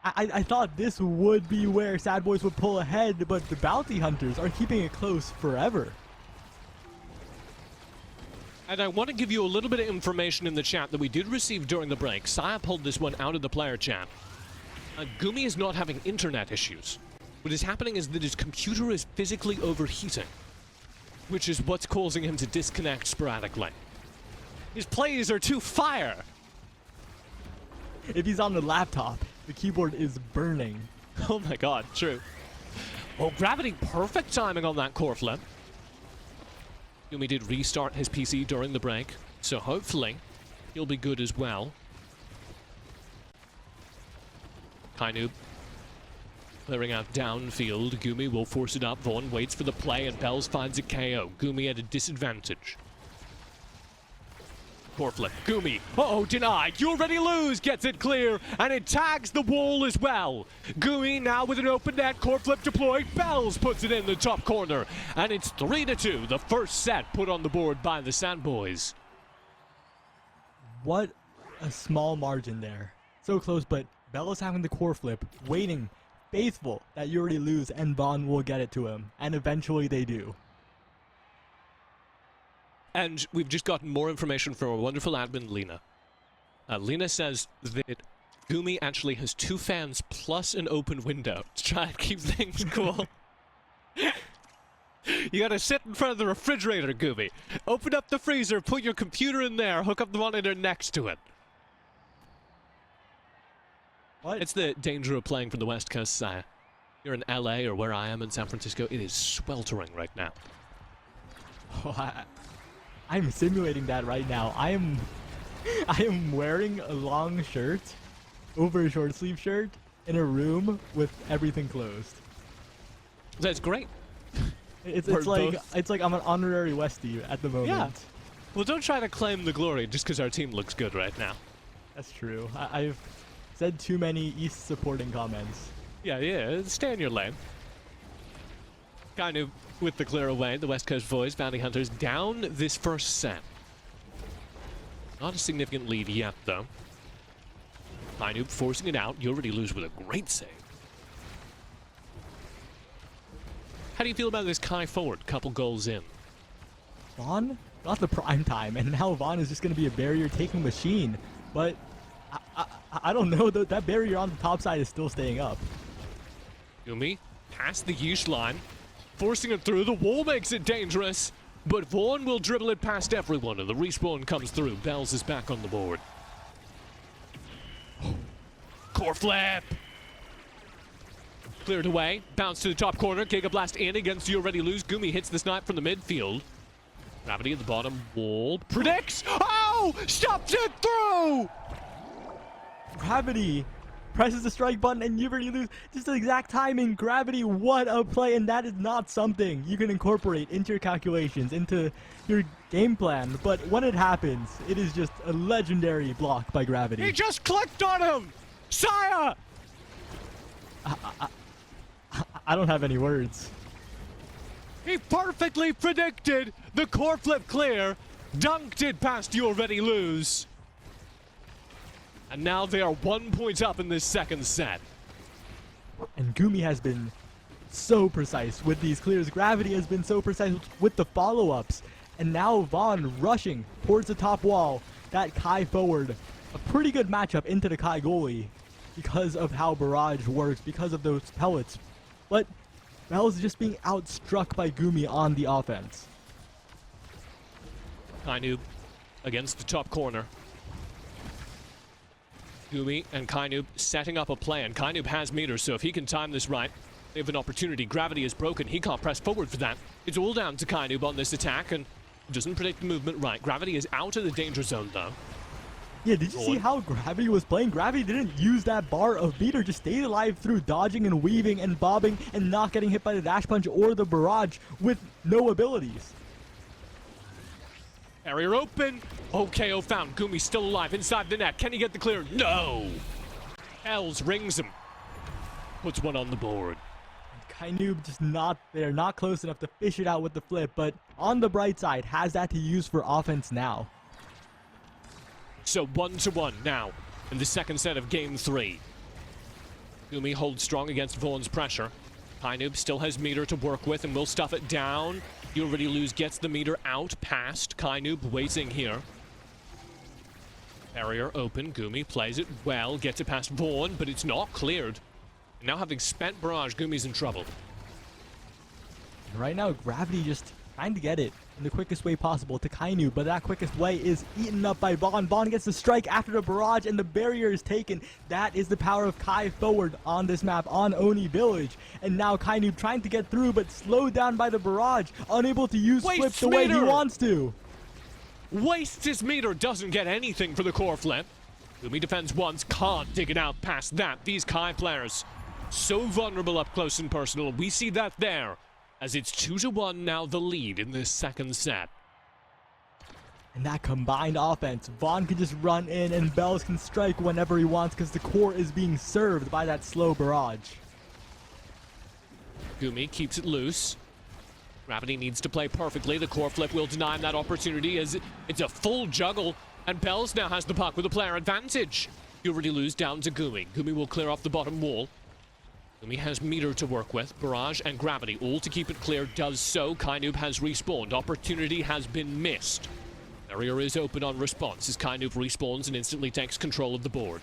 I thought this would be where S.A.D.B.O.I.S would pull ahead, but the Bounty Hunters are keeping it close forever. And I want to give you a little bit of information in the chat that we did receive during the break. Saya pulled this one out of the player chat. Goomy is not having internet issues. What is happening is that his computer is physically overheating, which is what's causing him to disconnect sporadically. His plays are too fire. If he's on the laptop, the keyboard is burning. Oh my god, true. Oh, Gravity, perfect timing on that core flip. Goomy did restart his PC during the break, so hopefully he'll be good as well. Kienoob clearing out downfield. Goomy will force it up. Vaughn waits for the play, and Bells finds a KO. Goomy at a disadvantage. Core flip. Goomy. Uh-oh, denied. YouAlreadyLose gets it clear, and it tags the wall as well. Goomy now with an open net. Core flip deployed. Bells puts it in the top corner, and it's 3-2. The first set put on the board by the S.A.D.B.O.I.S. What a small margin there. So close, but Bella's having the core flip, waiting, faithful that YouAlreadyLose and Vaughn will get it to him, and eventually they do. And we've just gotten more information from our wonderful admin, Lena. Lena says that Goomy actually has 2 fans plus an open window to try and keep things cool. You gotta sit in front of the refrigerator, Goomy. Open up the freezer, put your computer in there, hook up the monitor next to it. What? It's the danger of playing from the West Coast, Saya. You're in LA or where I am in San Francisco. It is sweltering right now. Oh, I'm simulating that right now. I am wearing a long shirt over a short sleeve shirt in a room with everything closed. That's great. It's We're like both- it's like I'm an honorary Westie at the moment. Yeah. Well, don't try to claim the glory just because our team looks good right now. That's true. I've said too many East supporting comments. Yeah, stay in your lane. Kienoob with the clear away. The West Coast Boys, Bounty Hunters, down this first set. Not a significant lead yet, though. Kienoob forcing it out. YouAlreadyLose with a great save. How do you feel about this Kai forward? Couple goals in. Vaughn got the prime time, and now Vaughn is just going to be a barrier taking machine. But I don't know, that barrier on the top side is still staying up. Goomy past the Yeesh line, forcing it through. The wall makes it dangerous, but Vaughn will dribble it past everyone, and the respawn comes through. Bells is back on the board. Core flip! Cleared away, bounce to the top corner, Giga Blast in against YouAlreadyLose. Goomy hits the snipe from the midfield. Gravity at the bottom wall, predicts! Oh! Stops it through! Gravity presses the strike button, and YouAlreadyLose, just the exact timing. Gravity, what a play, and that is not something you can incorporate into your calculations, into your game plan. But when it happens, it is just a legendary block by Gravity. He just clicked on him! Saya! I don't have any words. He perfectly predicted the core flip clear, dunked it past YouAlreadyLose. And now they are 1 point up in this second set. And Goomy has been so precise with these clears. Gravity has been so precise with the follow-ups. And now Vaughn rushing towards the top wall. That Kai forward, a pretty good matchup into the Kai goalie because of how Barrage works, because of those pellets. But Bells just being outstruck by Goomy on the offense. Kienoob against the top corner. Goomy and Kienoob setting up a plan. Kienoob has meters, so if he can time this right, they have an opportunity. Gravity is broken. He can't press forward for that. It's all down to Kienoob on this attack, and doesn't predict the movement right. Gravity is out of the danger zone, though. Yeah, did you see how Gravity was playing? Gravity didn't use that bar of meter, just stayed alive through dodging and weaving and bobbing and not getting hit by the dash punch or the barrage with no abilities. Barrier open. Oh, KO found. Goomy still alive inside the net. Can he get the clear? No. Hells rings him. Puts one on the board. Kienoob just not there, not close enough to fish it out with the flip, but on the bright side, has that to use for offense now. So 1-1 now in the second set of game 3. Goomy holds strong against Vaughn's pressure. Kienoob still has meter to work with and will stuff it down. YouAlreadyLose gets the meter out past Kienoob, waiting here. Barrier open. Goomy plays it well, gets it past Vaughn, but it's not cleared. And now having spent barrage, Goomy's in trouble. And right now, Gravity just trying to get it in the quickest way possible to Kienoob, but that quickest way is eaten up by Vaughn. Vaughn gets the strike after the barrage, and the barrier is taken. That is the power of Kai forward on this map on Oni Village. And now Kienoob trying to get through, but slowed down by the barrage, unable to use flip the way he wants to. Wastes his meter, doesn't get anything for the core flip. Goomy defends once, can't dig it out past that. These Kai players, so vulnerable up close and personal. We see that there, as it's 2-1 now, the lead in this second set. And that combined offense, Vaughn can just run in and B.O.I.S can strike whenever he wants because the core is being served by that slow barrage. Goomy keeps it loose. Gravity needs to play perfectly. The core flip will deny him that opportunity as it's a full juggle, and B.O.I.S now has the puck with a player advantage. YouAlreadyLose down to Goomy. Goomy will clear off the bottom wall. Goomy has meter to work with. Barrage and Gravity, all to keep it clear, does so. Kienoob has respawned. Opportunity has been missed. Barrier is open on response as Kienoob respawns and instantly takes control of the board.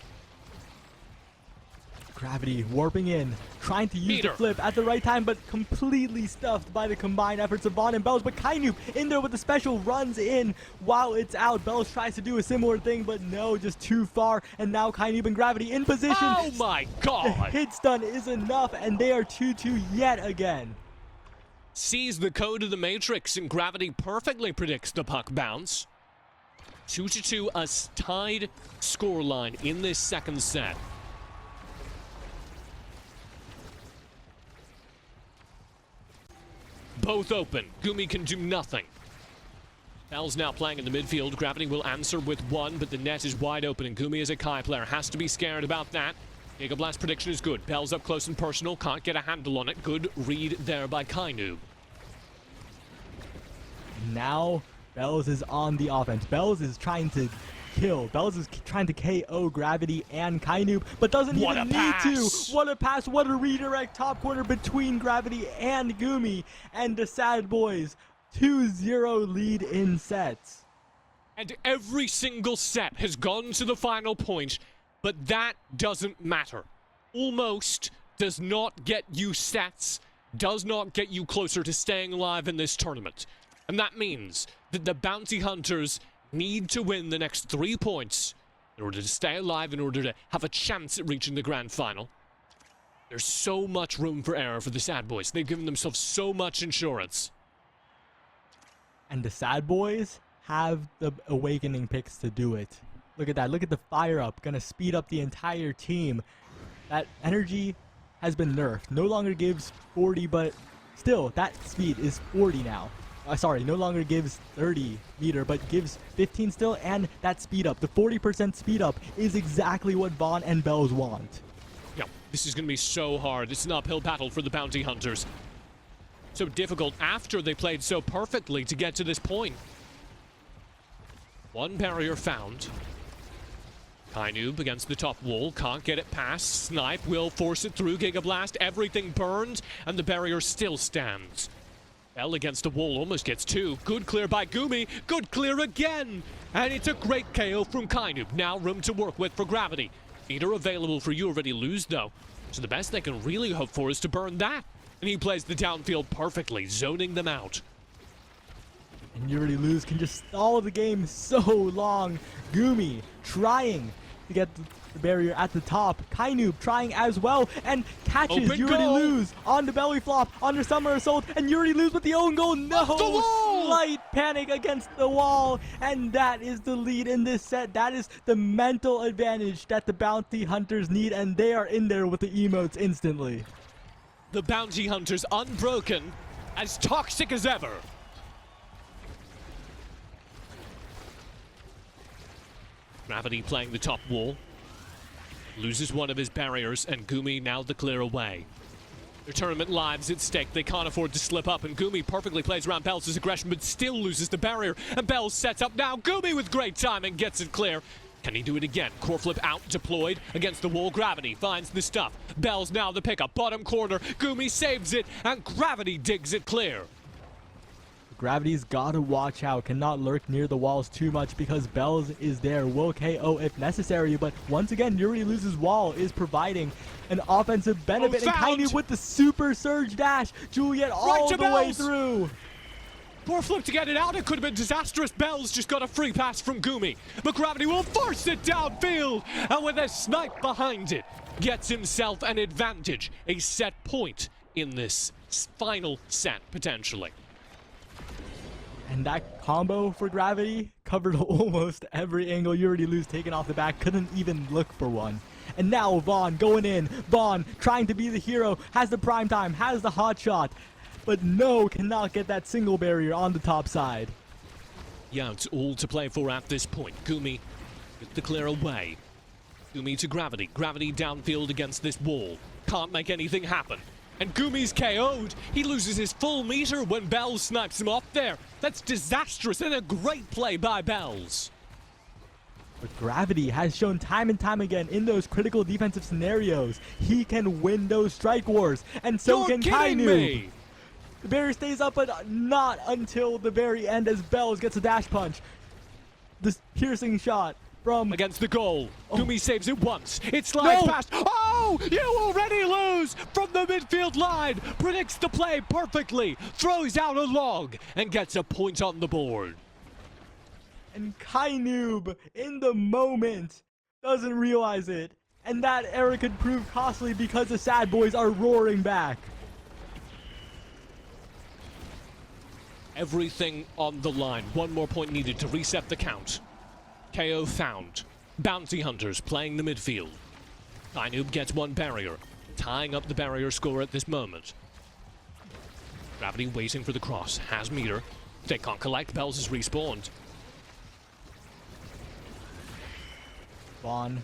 Gravity warping in, trying to use the flip at the right time, but completely stuffed by the combined efforts of Vaughn and B.O.I.S. But Kienoob in there with the special, runs in while it's out. B.O.I.S tries to do a similar thing, but no, just too far. And now Kienoob and Gravity in position. Oh my god! The hit stun is enough, and they are 2-2 yet again. Sees the code of the Matrix, and Gravity perfectly predicts the puck bounce. 2-2, a tied scoreline in this second set. Both open. Goomy can do nothing. Bell's now playing in the midfield. Gravity will answer with one, but the net is wide open, and Goomy as a Kai player has to be scared about that. Gigablast prediction is good. Bell's up close and personal. Can't get a handle on it. Good read there by Kienoob. Now, B.O.I.S is on the offense. B.O.I.S is trying to kill. B.O.I.S is trying to KO Gravity and Kienoob, but doesn't even need to. What a pass, what a redirect top corner between Gravity and Goomy, and the S.A.D.B.O.I.S 2-0 lead in sets. And every single set has gone to the final point, but that doesn't matter. Almost does not get you sets, does not get you closer to staying alive in this tournament. And that means that the Bounty Hunters need to win the next 3 points in order to stay alive, in order to have a chance at reaching the grand final. There's so much room for error for the S.A.D.B.O.I.S. They've given themselves so much insurance. And the S.A.D.B.O.I.S have the awakening picks to do it. Look at that. Look at the fire up. Gonna speed up the entire team. That energy has been nerfed. No longer gives 40, but still, that speed is 40 now. Sorry, no longer gives 30 meter, but gives 15 still, and that speed up. The 40% speed up is exactly what Vaughn and B.O.I.S want. Yeah, this is going to be so hard. It's an uphill battle for the Bounty Hunters. So difficult after they played so perfectly to get to this point. One barrier found. Kienoob against the top wall, can't get it past. Snipe will force it through. Gigablast, everything burned, and the barrier still stands. Bell against the wall, almost gets two. Good clear by Goomy, good clear again! And it's a great KO from Kienoob. Now room to work with for Gravity. Meter available for YouAlreadyLose though. So the best they can really hope for is to burn that. And he plays the downfield perfectly, zoning them out. And YouAlreadyLose can just stall the game so long. Goomy trying to get the barrier at the top. Kienoob trying as well and catches Open goal. YouAlreadyLose on the belly flop under Summer Assault, and YouAlreadyLose with the own goal. No, Off the wall. slight panic against the wall, and that is the lead in this set. That is the mental advantage that the Bounty Hunters need, and they are in there with the emotes instantly. The Bounty Hunters unbroken, as toxic as ever. Gravity playing the top wall. Loses one of his barriers, and Goomy now the clear away. Their tournament lives at stake. They can't afford to slip up, and Goomy perfectly plays around Bells' aggression, but still loses the barrier. And Bells sets up now. Goomy with great timing gets it clear. Can he do it again? Core flip out, deployed against the wall. Gravity finds the stuff. Bells now the pickup. Bottom corner. Goomy saves it, and Gravity digs it clear. Gravity's gotta watch out, cannot lurk near the walls too much because Bells is there, will KO if necessary, but once again, YouAlreadyLose's wall is providing an offensive benefit, and found. Kienoob with the super surge dash, Juliet all to the way Bells. through. Poor flip to get it out. It could have been disastrous. Bells just got a free pass from Goomy, but Gravity will force it downfield, and with a snipe behind it, gets himself an advantage, a set point in this final set, potentially. And that combo for Gravity covered almost every angle. YouAlreadyLose taken off the back, couldn't even look for one. And now Vaughn going in. Vaughn trying to be the hero, has the prime time, has the hot shot, but no, cannot get that single barrier on the top side. Yeah, it's all to play for at this point. Goomy with the clear away. Goomy to Gravity. Gravity downfield against this wall. Can't make anything happen. And Goomy's KO'd. He loses his full meter when Bells snipes him off there. That's disastrous and a great play by Bells. But Gravity has shown time and time again in those critical defensive scenarios, he can win those strike wars, and so You're can kidding Kienoob. me. The barrier stays up, but not until the very end as Bells gets a dash punch. This piercing shot from Against the goal. Oh. Goomy saves it once. It slides No. past. Oh, YouAlreadyLose from the midfield line. Predicts the play perfectly. Throws out a log and gets a point on the board. and Kienoob in the moment doesn't realize it. And that error could prove costly because the S.A.D.B.O.I.S are roaring back. Everything on the line. One more point needed to reset the count. KO found. Bounty Hunters playing the midfield. Kienoob gets one barrier, tying up the barrier score at this moment. Gravity waiting for the cross. Has meter. They can't collect. Bells is respawned. Vaughn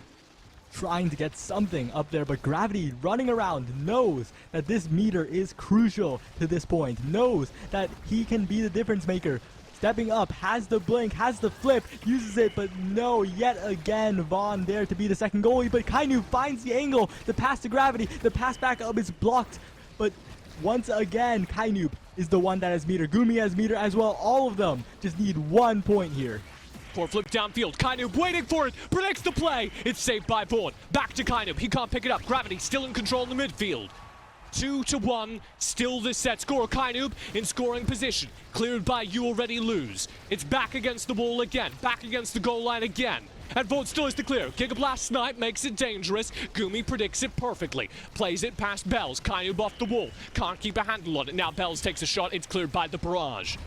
trying to get something up there, but Gravity running around knows that this meter is crucial to this point, knows that he can be the difference maker. Stepping up, has the blink, has the flip, uses it, but no, yet again, Vaughn there to be the second goalie, but Kienoob finds the angle, the pass to Gravity, the pass back up is blocked, but once again, Kienoob is the one that has meter. Goomy has meter as well, all of them just need 1 point here. Four flip downfield. Kienoob waiting for it. Predicts the play. It's saved by Vaughn. Back to Kienoob. He can't pick it up. Gravity still in control in the midfield. 2-1. Still this set score. Kienoob in scoring position. Cleared by YouAlreadyLose. It's back against the wall again. Back against the goal line again. And Vaughn still is to clear. Gigablast snipe makes it dangerous. Goomy predicts it perfectly. Plays it past Bells. Kienoob off the wall. Can't keep a handle on it. Now Bells takes a shot. It's cleared by the barrage.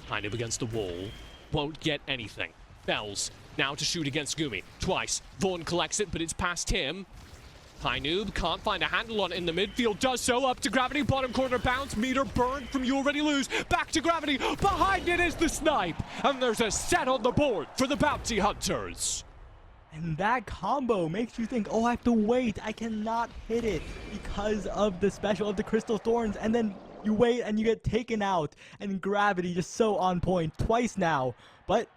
Kienoob against the wall. Won't get anything. Bells now to shoot against Goomy. Twice. Vaughn collects it, but it's past him. Kienoob can't find a handle on it in the midfield. Does so. Up to Gravity. Bottom corner bounce. Meter burned from YouAlreadyLose. Back to Gravity. Behind it is the snipe. And there's a set on the board for the Bounty Hunters. And that combo makes you think, oh, I have to wait. I cannot hit it because of the special of the Crystal Thorns. And then you wait and you get taken out. And Gravity just so on point twice now. But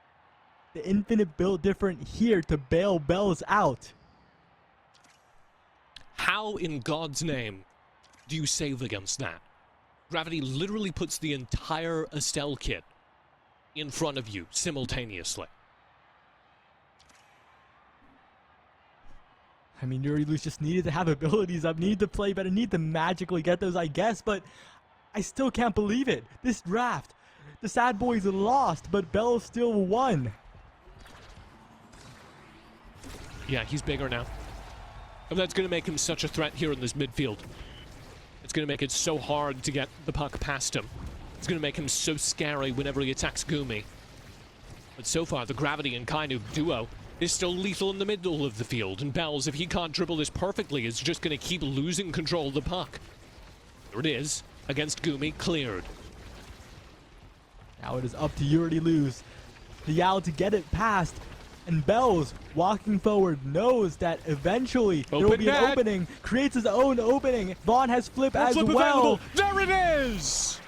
the infinite build different here to bail Bells out. How in God's name do you save against that? Gravity literally puts the entire Estelle kit in front of you simultaneously. I mean, YouAlreadyLose just needed to have abilities up, needed to play better, need to magically get those, I guess, but I still can't believe it. This draft, the S.A.D.B.O.I.S lost, but Bells still won. Yeah, he's bigger now. And that's going to make him such a threat here in this midfield. It's going to make it so hard to get the puck past him. It's going to make him so scary whenever he attacks Goomy. But so far, the Gravity and Kienoob duo is still lethal in the middle of the field. And B.O.I.S, if he can't dribble this perfectly, is just going to keep losing control of the puck. There it is, against Goomy, cleared. Now it is up to YouAlreadyLose. The Yow to get it past. And B.O.I.S, walking forward, knows that eventually there will be an opening. Creates his own opening. Vaughn has flip as Flip well. Available. There it is!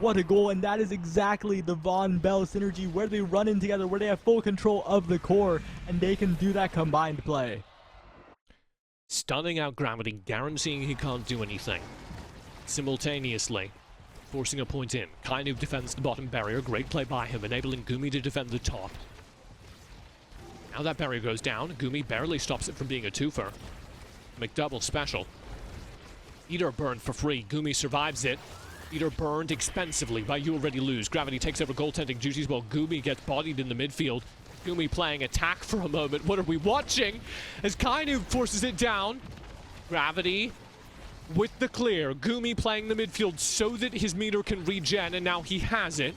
What a goal, and that is exactly the Vaughn B.O.I.S synergy, where they run in together, where they have full control of the core, and they can do that combined play. Stunning out Gravity, guaranteeing he can't do anything. Simultaneously, forcing a point in. Kienoob defends the bottom barrier. Great play by him, enabling Goomy to defend the top. Now that barrier goes down. Goomy barely stops it from being a twofer. McDouble special. Eater burned for free. Goomy survives it. Eater burned expensively by YouAlreadyLose. Gravity takes over goaltending duties while Goomy gets bodied in the midfield. Goomy playing attack for a moment. What are we watching? As Kienoob forces it down. Gravity with the clear. Goomy playing the midfield so that his meter can regen, and now he has it.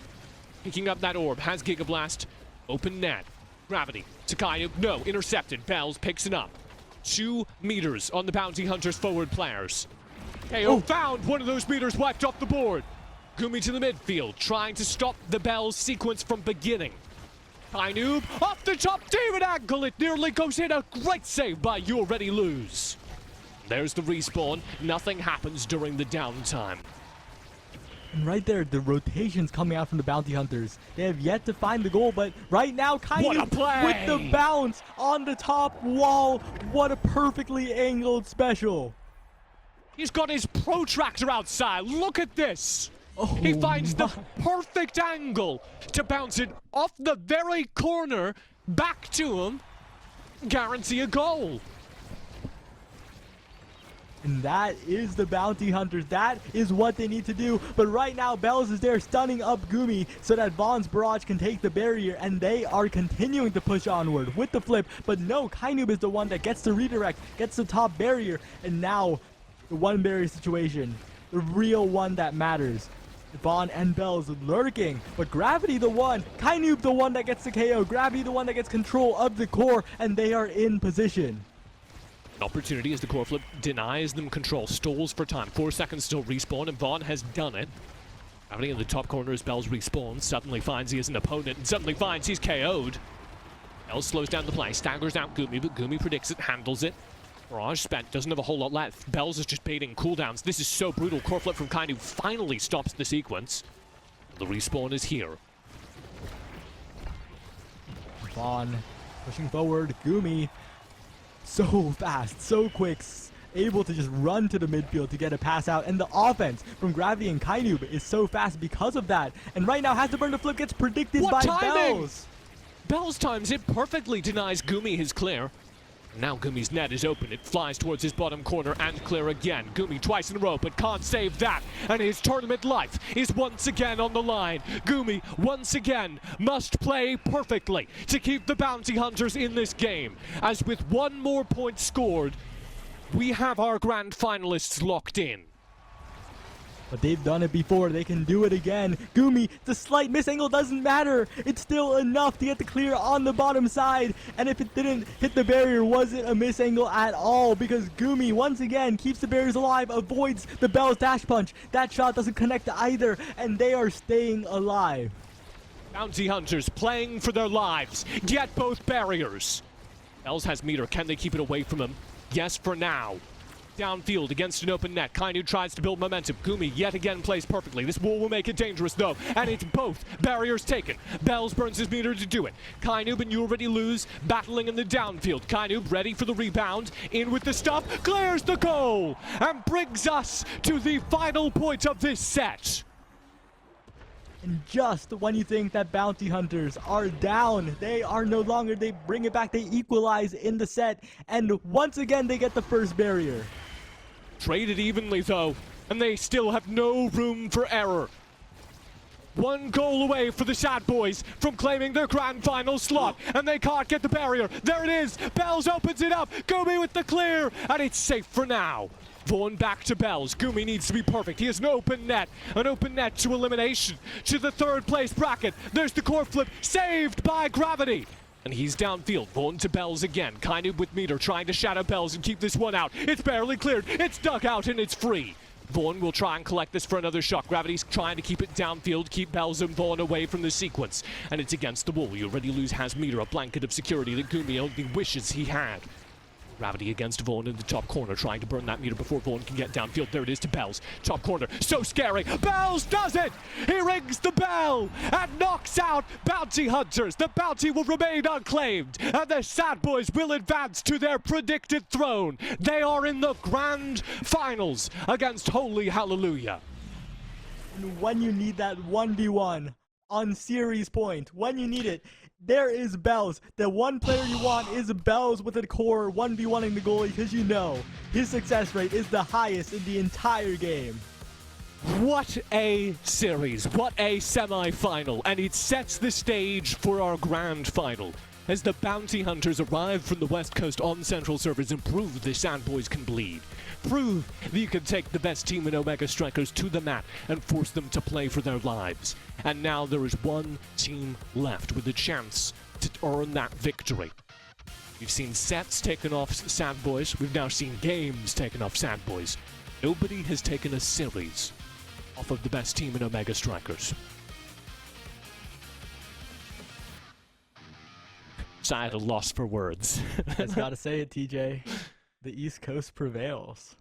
Picking up that orb. Has Gigablast. Open net. Gravity to Kienoob. No, intercepted. B.O.I.S picks it up. 2 meters on the Bounty Hunters forward players. KO found one of those meters wiped off the board. Goomy to the midfield, trying to stop the B.O.I.S sequence from beginning. Kienoob off the top, David angle, it nearly goes in. A great save by YouAlreadyLose. There's the respawn. Nothing happens during the downtime. And right there, the rotations coming out from the Bounty Hunters. They have yet to find the goal, but right now, Kienoob with the bounce on the top wall. What a perfectly angled special. He's got his protractor outside. Look at this. Oh, he finds the perfect angle to bounce it off the very corner back to him. Guarantee a goal. And that is the Bounty Hunters. That is what they need to do. But right now, B.O.I.S is there stunning up Goomy so that Vaughn's barrage can take the barrier. And they are continuing to push onward with the flip. But no, Kienoob is the one that gets the redirect, gets the top barrier. And now, the one barrier situation, the real one that matters. Vaughn and B.O.I.S lurking, but Gravity the one, Kienoob the one that gets the KO, Gravity the one that gets control of the core, and they are in position. An opportunity as the core flip denies them control, stalls for time. 4 seconds till respawn, and Vaughn has done it. Gravity in the top corner as B.O.I.S respawns, suddenly finds he is an opponent, and suddenly finds he's KO'd. B.O.I.S slows down the play, staggers out Goomy, but Goomy predicts it, handles it. Barrage spent, doesn't have a whole lot left. B.O.I.S is just baiting cooldowns. This is so brutal. Core flip from Kienoob finally stops the sequence. The respawn is here. Vaughn pushing forward. Goomy so fast, so quick, able to just run to the midfield to get a pass out. And the offense from Gravity and Kienoob is so fast because of that. And right now, has to burn the flip, gets predicted by B.O.I.S. B.O.I.S times it perfectly, denies Goomy his clear. Now Goomy's net is open. It flies towards his bottom corner and clear again. Goomy twice in a row, but can't save that. And his tournament life is once again on the line. Goomy, once again, must play perfectly to keep the Bounty Hunters in this game. As with one more point scored, we have our grand finalists locked in. But they've done it before. They can do it again. Goomy, the slight miss angle doesn't matter. It's still enough to get the clear on the bottom side. And if it didn't hit the barrier, wasn't a miss angle at all. Because Goomy, once again, keeps the barriers alive, avoids the B.O.I.S dash punch. That shot doesn't connect either. And they are staying alive. Bounty Hunters playing for their lives. Get both barriers. B.O.I.S has meter. Can they keep it away from him? Yes, for now. Downfield against an open net. Kienoob tries to build momentum. Goomy yet again plays perfectly. This wall will make it dangerous though. And it's both barriers taken. B.O.I.S burns his meter to do it. Kienoob and YouAlreadyLose battling in the downfield. Kienoob ready for the rebound. In with the stuff. Clears the goal. And brings us to the final point of this set. And just when you think that Bounty Hunters are down, they are no longer. They bring it back. They equalize in the set. And once again, they get the first barrier. Traded evenly though, and they still have no room for error. One goal away for the S.A.D.B.O.I.S from claiming their grand final slot, and they can't get the barrier. There it is. B.E.L.S opens it up. Goomy with the clear, and it's safe for now. Vaughn back to B.E.L.S. Goomy needs to be perfect. He has an open net to elimination, to the third place bracket. There's the core flip, saved by gravity. And he's downfield. Vaughn to B.E.L.S again. Kienoob with meter, trying to shadow B.E.L.S and keep this one out. It's barely cleared. It's dug out and it's free. Vaughn will try and collect this for another shot. Gravity's trying to keep it downfield, keep B.E.L.S and Vaughn away from the sequence. And it's against the wall. YouAlreadyLose has meter, a blanket of security that Goomy only wishes he had. Gravity against Vaughn in the top corner, trying to burn that meter before Vaughn can get downfield. There it is to B.E.L.S. Top corner, so scary. B.E.L.S does it! He rings the bell and knocks out Bounty Hunters. The bounty will remain unclaimed, and the S.A.D.B.O.I.S will advance to their predicted throne. They are in the grand finals against Holy Hallelujah. And when you need that 1v1 on series point, when you need it, there is B.E.L.S. The one player you want is B.E.L.S with a core 1v1ing the goalie, because you know his success rate is the highest in the entire game. What a series, what a semi-final, and it sets the stage for our grand final. As the Bounty Hunters arrive from the West Coast on Central servers and prove the S.A.D.B.O.I.S can bleed. Prove that you can take the best team in Omega Strikers to the mat and force them to play for their lives. And now there is one team left with a chance to earn that victory. We've seen sets taken off S.A.D.B.O.I.S. We've now seen games taken off S.A.D.B.O.I.S. Nobody has taken a series off of the best team in Omega Strikers. So I had a loss for words. I just gotta say it, TJ. The East Coast prevails.